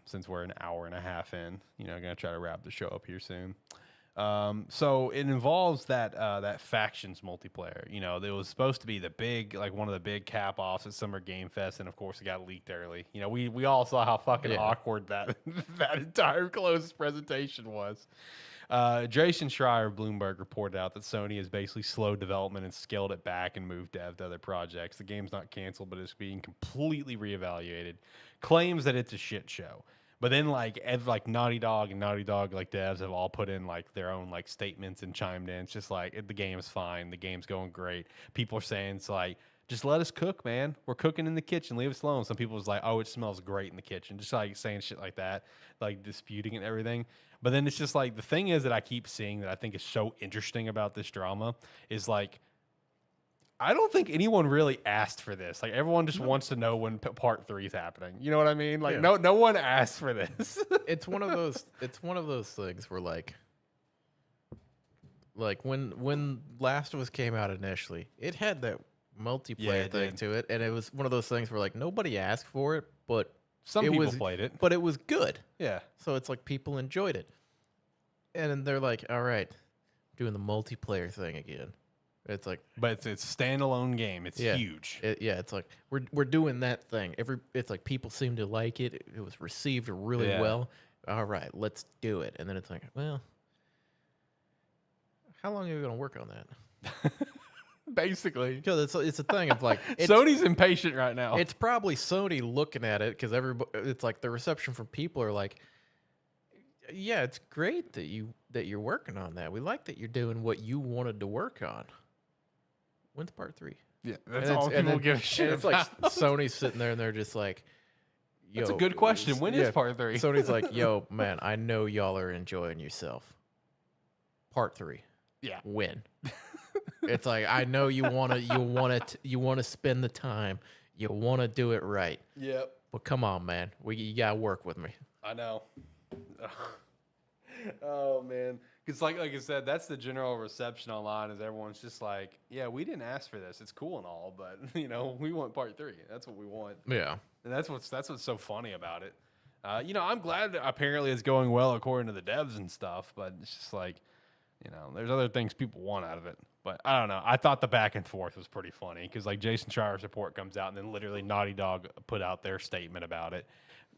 Since we're an hour and a half in, gonna try to wrap the show up here soon. So it involves that factions multiplayer. It was supposed to be the big, like one of the big cap offs at Summer Game Fest, and of course it got leaked early. We all saw how fucking awkward that that entire closed presentation was. Jason Schreier of Bloomberg reported out that Sony has basically slowed development and scaled it back and moved dev to other projects. The game's not canceled, but it's being completely reevaluated. Claims that it's a shit show. But then like Naughty Dog and Naughty Dog like devs have all put in like their own like statements and chimed in. It's just like the game's fine, the game's going great. People are saying it's like just let us cook, man. We're cooking in the kitchen. Leave us alone. Some people was like, oh, it smells great in the kitchen. Just like saying shit like that, like disputing and everything. But then it's just like the thing is that I keep seeing that I think is so interesting about this drama is like I don't think anyone really asked for this. Like everyone just wants to know when part 3 is happening. You know what I mean? Like no one asked for this. It's one of those things where like when Last of Us came out initially, it had that multiplayer thing to it, and it was one of those things where like nobody asked for it, but some people played it. But it was good. Yeah. So it's like people enjoyed it. And they're like, all right, doing the multiplayer thing again. It's like, but it's a standalone game. It's huge. It's like we're doing that thing. It's like people seem to like it. It was received really well. All right, let's do it. And then it's like, well, how long are you going to work on that? Basically, because it's a thing of like Sony's impatient right now. It's probably Sony looking at it because everybody. It's like the reception from people are like, yeah, it's great that you're working on that. We like that you're doing what you wanted to work on. When's part 3? Yeah, that's all people give a shit. It's like Sony's sitting there and they're just like, yo, that's a good question. When is part 3? Sony's like, yo, man, I know y'all are enjoying yourself. Part 3. Yeah. When? It's like, I know you want to spend the time. You want to do it right. Yep. But come on, man. You got to work with me. I know. Oh, man. Because like I said, that's the general reception online is everyone's just like, yeah, we didn't ask for this. It's cool and all, but, we want part 3. That's what we want. Yeah. And that's what's so funny about it. I'm glad that apparently it's going well according to the devs and stuff, but it's just like, there's other things people want out of it. But I don't know. I thought the back and forth was pretty funny because like Jason Schreier's report comes out and then literally Naughty Dog put out their statement about it.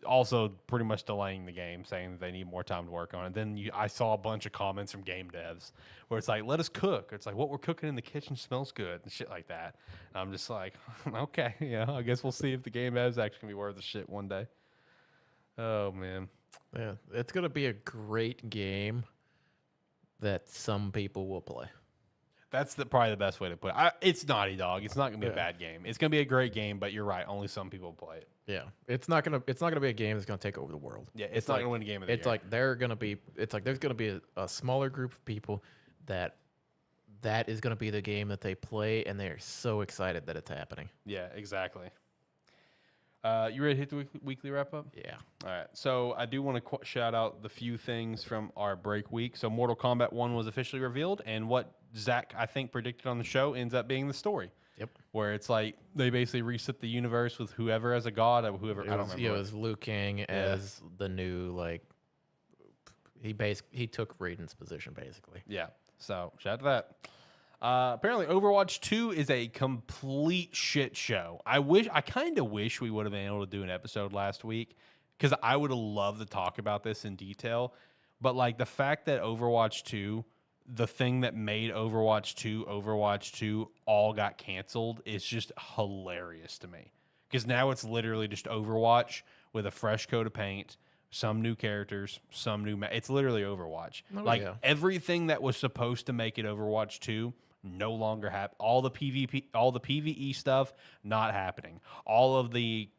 Also pretty much delaying the game, saying that they need more time to work on it. Then I saw a bunch of comments from game devs where it's like, let us cook. It's like, what we're cooking in the kitchen smells good and shit like that. And I'm just like, okay, I guess we'll see if the game devs actually can be worth the shit one day. Oh, man. Yeah, it's going to be a great game that some people will play. That's probably the best way to put it. It's Naughty Dog. It's not going to be a bad game. It's going to be a great game, but you're right. Only some people play it. Yeah, it's not gonna be a game that's gonna take over the world. Yeah, it's not like, gonna win a game of the year. It's like there's gonna be a smaller group of people that is gonna be the game that they play, and they're so excited that it's happening. Yeah, exactly. You ready to hit the weekly wrap up? Yeah. All right. So I do want to shout out the few things from our break week. So Mortal Kombat 1 was officially revealed, and what Zach I think predicted on the show ends up being the story. Yep. Where it's like they basically reset the universe with whoever as a god or whoever. I don't remember. It was Liu Kang as the new like. He took Raiden's position basically. Yeah. So shout out to that. Apparently, Overwatch 2 is a complete shit show. I kind of wish we would have been able to do an episode last week because I would have loved to talk about this in detail. But like the fact that Overwatch 2. The thing that made Overwatch 2 all got canceled is just hilarious to me. Because now it's literally just Overwatch with a fresh coat of paint, some new characters, some new... it's literally Overwatch. Everything that was supposed to make it Overwatch 2 no longer happen. All the PvE stuff, not happening. All of the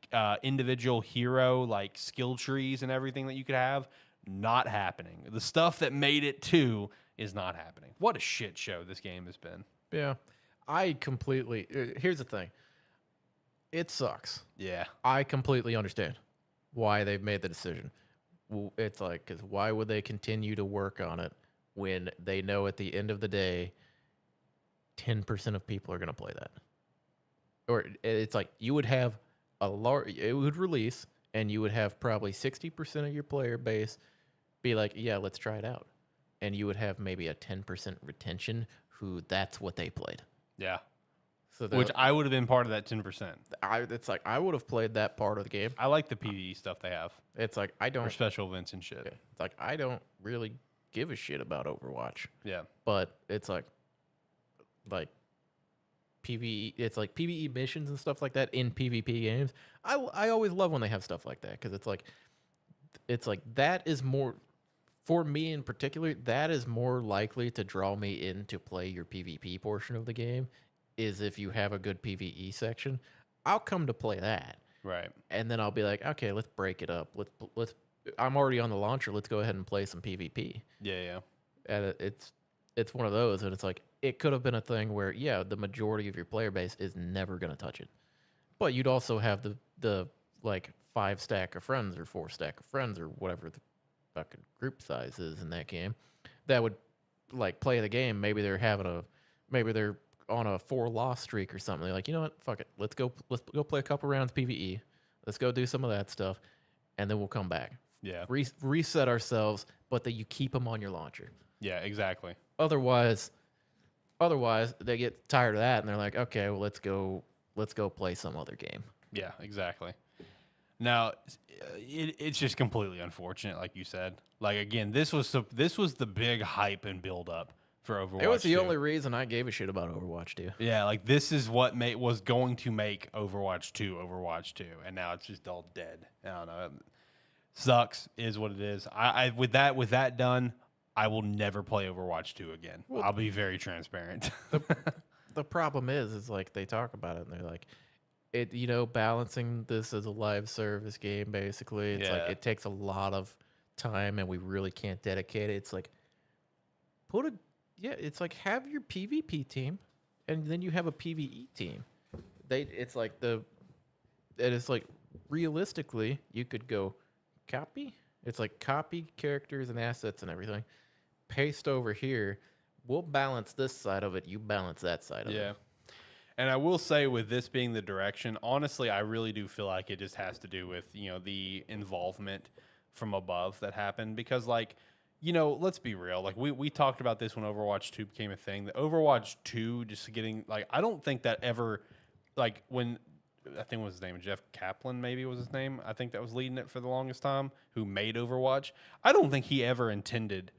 individual hero, like, skill trees and everything that you could have, not happening. The stuff that made it 2... is not happening. What a shit show this game has been. Yeah. Here's the thing. It sucks. Yeah. I completely understand why they've made the decision. It's like, because why would they continue to work on it when they know at the end of the day, 10% of people are going to play that? Or it's like you would have it would release and you would have probably 60% of your player base be like, yeah, let's try it out. And you would have maybe a 10% retention who that's what they played. Yeah. So which I would have been part of that 10%. It's like I would have played that part of the game. I like the PvE stuff they have. It's like I don't... For special events and shit. It's like I don't really give a shit about Overwatch. Yeah. But it's like PvE... It's like PvE missions and stuff like that in PvP games. I always love when they have stuff like that because it's like it's like that is more for me in particular. That is more likely to draw me in to play your PvP portion of the game. Is if you have a good PvE section, I'll come to play that, Right. and then I'll be like, okay, let's break it up. Let's. I'm already on the launcher. Let's go ahead and play some PvP. Yeah, yeah. And it's one of those, and it's like it could have been a thing where yeah, the majority of your player base is never gonna touch it, but you'd also have the like 5 stack of friends or 4 stack of friends or whatever the fucking group size is in that game that would like play the game. Maybe they're on a 4 loss streak or something. They're like, you know what, fuck it, let's go play a couple rounds PvE. Let's go do some of that stuff, and then we'll come back. Yeah. Reset ourselves, but that you keep them on your launcher. Yeah, exactly. Otherwise, they get tired of that and they're like, okay, well, let's go play some other game. Yeah, exactly. Now, it's just completely unfortunate, like you said. Like again, this was the big hype and build up for Overwatch. It was the 2. only reason I gave a shit about Overwatch 2. Yeah, like this is what was going to make Overwatch 2, and now it's just all dead. I don't know. Sucks is what it is. I with that done, I will never play Overwatch 2 again. Well, I'll be very transparent. The problem is like they talk about it and they're like, it, you know, balancing this as a live service game, basically. It's like it takes a lot of time and we really can't dedicate it. It's like it's like have your PvP team and then you have a PvE team. It's like realistically you could go copy. It's like copy characters and assets and everything. Paste over here. We'll balance this side of it. You balance that side of it. Yeah. And I will say, with this being the direction, honestly, I really do feel like it just has to do with, you know, the involvement from above that happened. Because, like, you know, let's be real. Like, we talked about this when Overwatch 2 became a thing. The Overwatch 2 just getting, like, I don't think that ever, like, when, I think what was his name, Jeff Kaplan maybe was his name. I think that was leading it for the longest time, who made Overwatch. I don't think he ever intended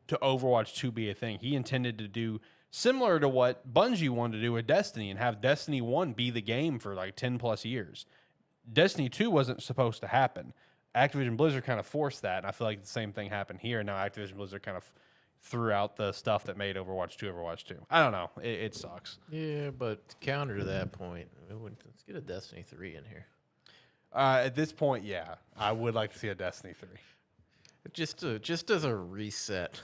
to Overwatch 2 be a thing. He intended to do similar to what Bungie wanted to do with Destiny and have Destiny 1 be the game for like 10 plus years. Destiny 2 wasn't supposed to happen. Activision Blizzard kind of forced that, and I feel like the same thing happened here. Now Activision Blizzard kind of threw out the stuff that made Overwatch 2 Overwatch 2. I don't know. It sucks. Yeah, but counter to that point, let's get a Destiny 3 in here. At this point, yeah, I would like to see a Destiny 3. Just as a reset.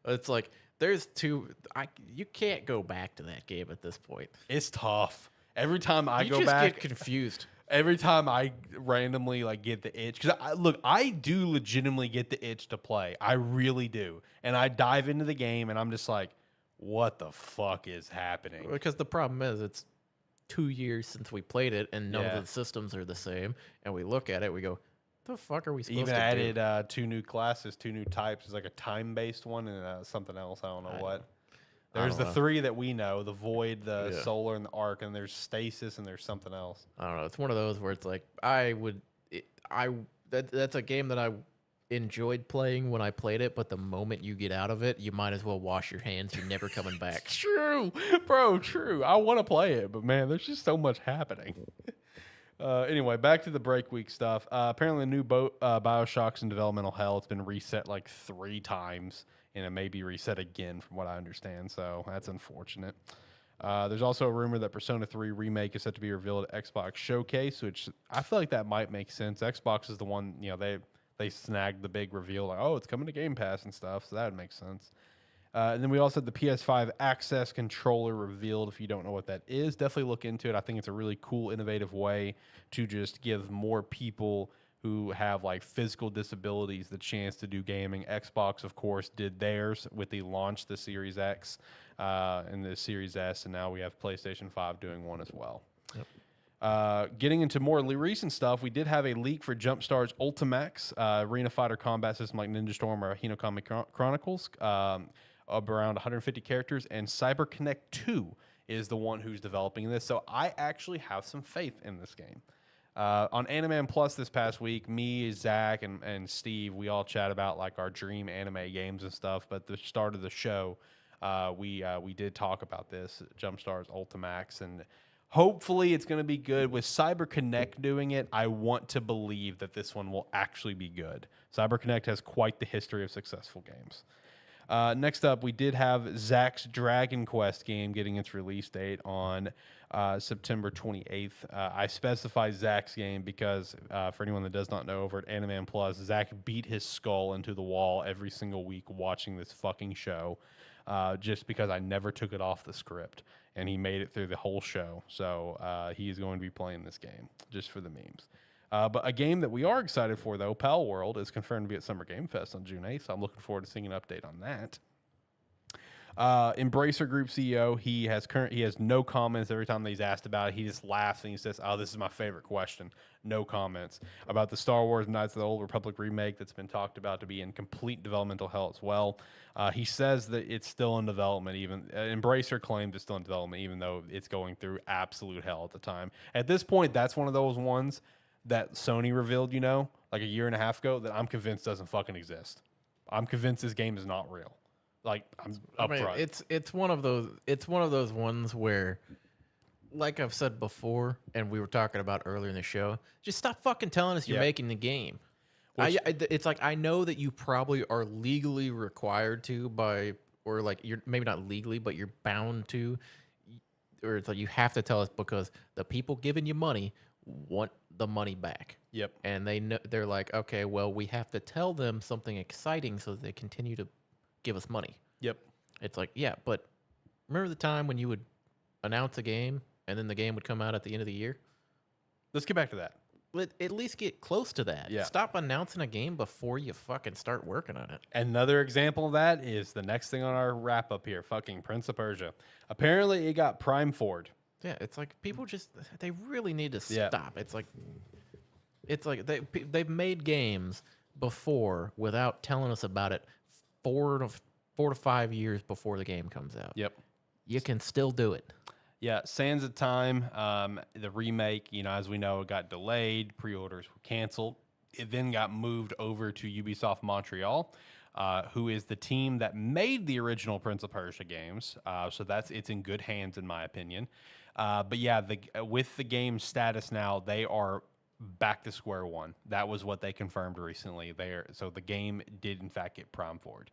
It's like there's you can't go back to that game at this point. It's tough. Every time I You go just back, get confused. every time I randomly like get the itch, because I do legitimately get the itch to play. I really do, and I dive into the game, and I'm just like, what the fuck is happening? Because the problem is it's 2 years since we played it, and none Yeah. of the systems are the same. And we look at it, we go, "The fuck are we supposed Even to added do?" 2 new classes, 2 new types. It's like a time-based one and something else. I don't know what. I There's don't the know. 3 that we know: the Void, the Yeah. Solar, and the Arc. And there's Stasis, and there's something else. I don't know. It's one of those where it's like that's a game that I enjoyed playing when I played it, but the moment you get out of it, you might as well wash your hands. You're never coming back. True, bro. True. I want to play it, but man, there's just so much happening. Anyway, back to the break week stuff. Apparently, the new Bioshock's in developmental hell. It's been reset like 3 times, and it may be reset again, from what I understand. So that's unfortunate. There's also a rumor that Persona 3 Remake is set to be revealed at Xbox Showcase, which I feel like that might make sense. Xbox is the one, you know, they snagged the big reveal, like, oh, it's coming to Game Pass and stuff, so that would make sense. And then we also had the PS5 Access controller revealed. If you don't know what that is, definitely look into it. I think it's a really cool, innovative way to just give more people who have like physical disabilities the chance to do gaming. Xbox, of course, did theirs with the launch, the Series X and the Series S, and now we have PlayStation 5 doing one as well. Yep. Getting into more recent stuff, we did have a leak for Jumpstar's Ultimax arena fighter combat system like Ninja Storm or Hinokami Chronicles, around 150 characters, and CyberConnect 2 is the one who's developing this. So I actually have some faith in this game. On AniMan Plus this past week, me, Zach, and Steve, we all chat about like our dream anime games and stuff. But the start of the show, we did talk about this Jumpstar's Ultimax, and Hopefully, it's going to be good. With CyberConnect doing it, I want to believe that this one will actually be good. CyberConnect has quite the history of successful games. Next up, we did have Zach's Dragon Quest game getting its release date on September 28th. I specify Zach's game because, for anyone that does not know, over at AniMan Plus, Zach beat his skull into the wall every single week watching this fucking show, just because I never took it off the script, and he made it through the whole show. So he is going to be playing this game just for the memes. But a game that we are excited for, though, Pal World, is confirmed to be at Summer Game Fest on June 8th, so I'm looking forward to seeing an update on that. Embracer Group CEO, he has no comments every time that he's asked about it. He just laughs and he says, "Oh, this is my favorite question." No comments about the Star Wars Knights of the Old Republic remake that's been talked about to be in complete developmental hell as well. He says that it's still in development. Even Embracer claims it's still in development, even though it's going through absolute hell at the time. At this point, that's one of those ones that Sony revealed, like a year and a half ago, that I'm convinced doesn't fucking exist. I'm convinced this game is not real. Like, I'm upfront. It's one of those ones where, like I've said before, and we were talking about earlier in the show, just stop fucking telling us you're making the game. It's like, I know that you probably are legally required to or like you're maybe not legally, but you're bound to, or it's like you have to tell us because the people giving you money want the money back. Yep. And they're like, okay, well, we have to tell them something exciting so that they continue to give us money. Yep. It's like, yeah, but remember the time when you would announce a game and then the game would come out at the end of the year? Let's get back to that. At least get close to that. Yeah. Stop announcing a game before you fucking start working on it. Another example of that is the next thing on our wrap up here, fucking Prince of Persia. Apparently it got Prime Ford. Yeah, it's like people they really need to stop. It's like they've made games before without telling us about it 4 to 5 years before the game comes out. Yep. You can still do it. Yeah, Sands of Time, the remake, as we know, it got delayed. Pre-orders were canceled. It then got moved over to Ubisoft Montreal, who is the team that made the original Prince of Persia games. So it's in good hands, in my opinion. But yeah, with the game's status now, they are back to square one. That was what they confirmed recently. So the game did, in fact, get Prime Ford.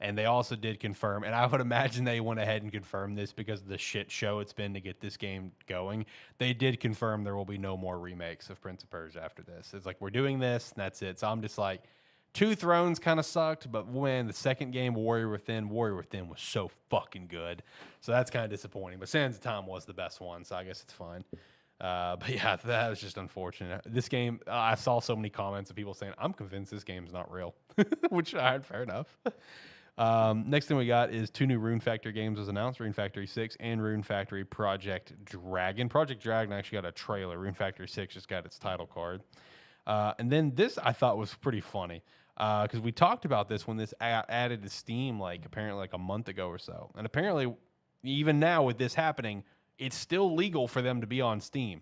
And they also did confirm, and I would imagine they went ahead and confirmed this because of the shit show it's been to get this game going. They did confirm there will be no more remakes of Prince of Persia after this. It's like, we're doing this, and that's it. So I'm just like, Two Thrones kind of sucked, but when the second game, Warrior Within was so fucking good. So that's kind of disappointing. But Sands of Time was the best one, so I guess it's fine. But yeah, that was just unfortunate. This game, I saw so many comments of people saying, "I'm convinced this game's not real," which fair enough. Next thing we got is 2 new Rune Factory games was announced: Rune Factory 6 and Rune Factory Project Dragon. Project Dragon actually got a trailer. Rune Factory 6 just got its title card. And then this I thought was pretty funny because we talked about this when this added to Steam, apparently a month ago or so. And apparently, even now with this happening, it's still legal for them to be on Steam.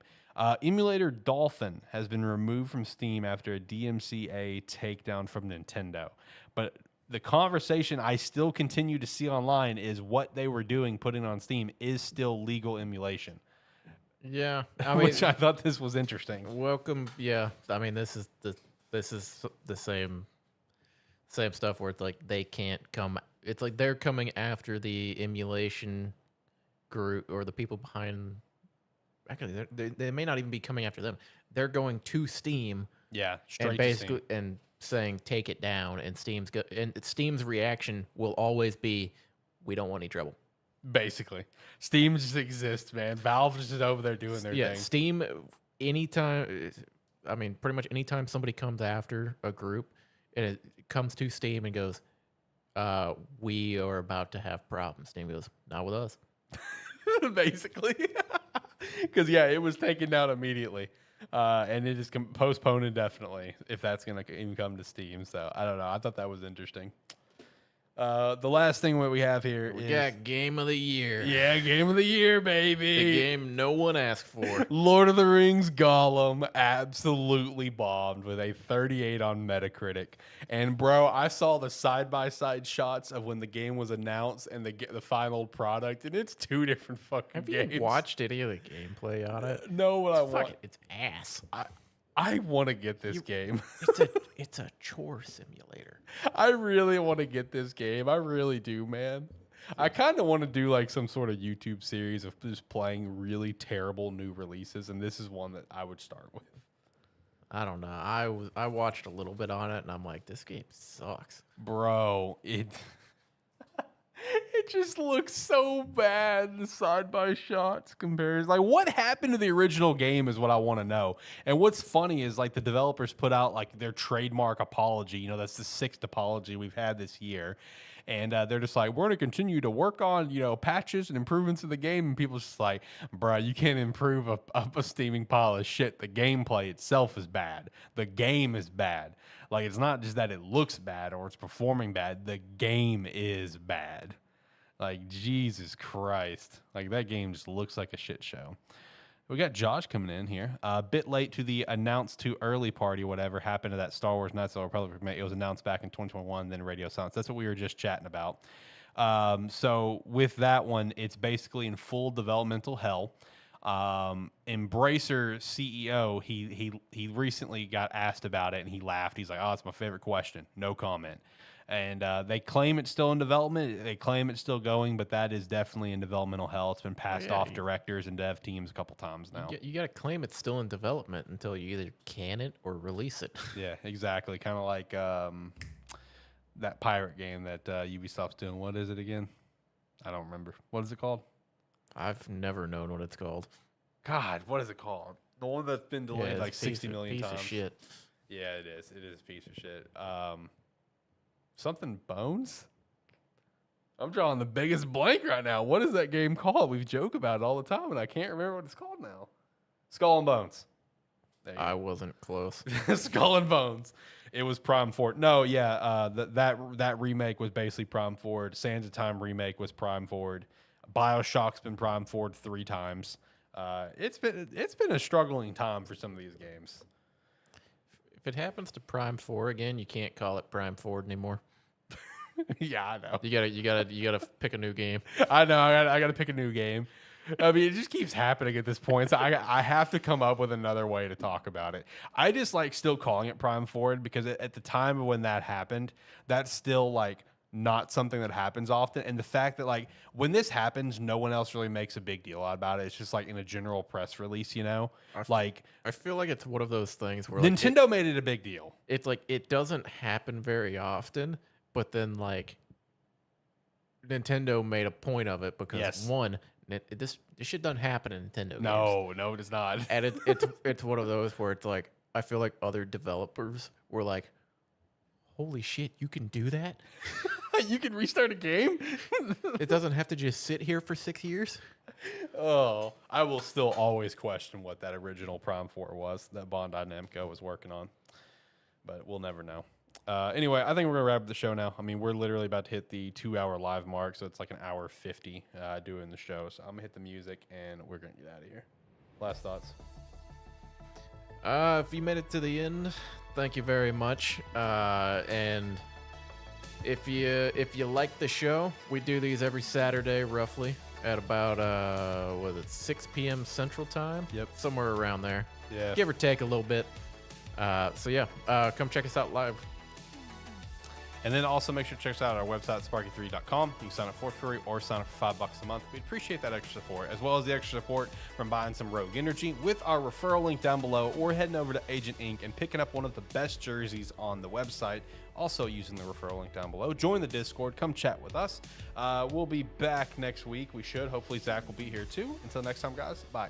Emulator Dolphin has been removed from Steam after a DMCA takedown from Nintendo. But the conversation I still continue to see online is what they were doing, putting on Steam, is still legal emulation. Yeah, which I thought this was interesting. Welcome, yeah. I mean, this is the same stuff where it's like they can't come. It's like they're coming after the emulation group or the people behind. Actually, they may not even be coming after them. They're going to Steam. Yeah, straight and basically to Steam. And saying take it down. And Steam's reaction will always be, "We don't want any trouble." Basically, Steam just exists, man. Valve's just over there doing their thing. Yeah, Steam. Anytime, pretty much anytime somebody comes after a group, and it comes to Steam and goes, "We are about to have problems." Steam goes, "Not with us." Basically, because it was taken down immediately, and it is postponed indefinitely if that's gonna even come to Steam. So I don't know. I thought that was interesting. The last thing what we have here We is got game of the year. yeah, game of the year, baby. The game no one asked for. Lord of the Rings Gollum absolutely bombed with a 38 on Metacritic. And bro, I saw the side-by-side shots of when the game was announced and the final product, and it's two different fucking Have games. you watched any of the gameplay on it? No, what I want. It's ass. I want to get this game. It's a chore simulator. I really want to get this game. I really do, man. I kind of want to do like some sort of YouTube series of just playing really terrible new releases, and this is one that I would start with. I don't know. I watched a little bit on it, and I'm like, this game sucks. Bro, it just looks so bad. The side by shots compares. Like, what happened to the original game is what I want to know. And what's funny is like the developers put out like their trademark apology. You know, that's the 6th apology we've had this year. And they're just like, we're going to continue to work on, you know, patches and improvements of the game. And people's just like, bro, you can't improve a steaming pile of shit. The gameplay itself is bad. The game is bad. Like, it's not just that it looks bad or it's performing bad. The game is bad. Like, Jesus Christ. Like, that game just looks like a shit show. We got Josh coming in here. A bit late to the announced too early party, whatever happened to that Star Wars Knights of the Republic. It was announced back in 2021, then Radio Silence. That's what we were just chatting about. So with that one, it's basically in full developmental hell. Embracer CEO, he recently got asked about it, and he laughed. He's like, oh, it's my favorite question. No comment. And they claim it's still in development. They claim it's still going, but that is definitely in developmental hell. It's been passed off directors and dev teams a couple times now. You got to claim it's still in development until you either can it or release it. Yeah, exactly. Kind of like that pirate game that Ubisoft's doing. What is it again? I don't remember. What is it called? I've never known what it's called. God, what is it called? The one that's been delayed like 60 million times. Piece of shit. Yeah, it is. It is a piece of shit. Something Bones? I'm drawing the biggest blank right now. What is that game called? We joke about it all the time, and I can't remember what it's called now. Skull and Bones. I wasn't close. Skull and Bones. It was Prime Forward. No, yeah, that remake was basically Prime Forward. Sands of Time remake was Prime Forward. BioShock's been Prime Forward 3 times. It's been a struggling time for some of these games. If it happens to Prime 4 again, you can't call it Prime Forward anymore. Yeah, I know. You gotta pick a new game. I know. I gotta pick a new game. I mean, it just keeps happening at this point. So I have to come up with another way to talk about it. I just like still calling it Prime Forward because at the time of when that happened, that's still like not something that happens often. And the fact that like when this happens, no one else really makes a big deal about it. It's just like in a general press release, you know? I feel like it's one of those things where Nintendo made it a big deal. It's like it doesn't happen very often, but then like Nintendo made a point of it because one, this shit doesn't happen in Nintendo games. No, it does not. And it's one of those where it's like I feel like other developers were like, holy shit, you can do that? You can restart a game? It doesn't have to just sit here for 6 years? Oh, I will still always question what that original Prime 4 was that Bandai Namco was working on. But we'll never know. Anyway, I think we're going to wrap up the show now. I mean, we're literally about to hit the 2-hour live mark, so it's like an hour 50 doing the show. So I'm going to hit the music, and we're going to get out of here. Last thoughts? If you made it to the end, thank you very much. And if you like the show, we do these every Saturday, roughly at about 6 p.m. Central Time. Yep, somewhere around there. Yeah, give or take a little bit. So yeah, come check us out live. And then also make sure to check us out at our website, sparky3.com. You can sign up for free or sign up for $5 a month. We'd appreciate that extra support, as well as the extra support from buying some Rogue Energy with our referral link down below, or heading over to Agent Inc. and picking up one of the best jerseys on the website, also using the referral link down below. Join the Discord. Come chat with us. We'll be back next week. We should. Hopefully Zach will be here too. Until next time, guys. Bye.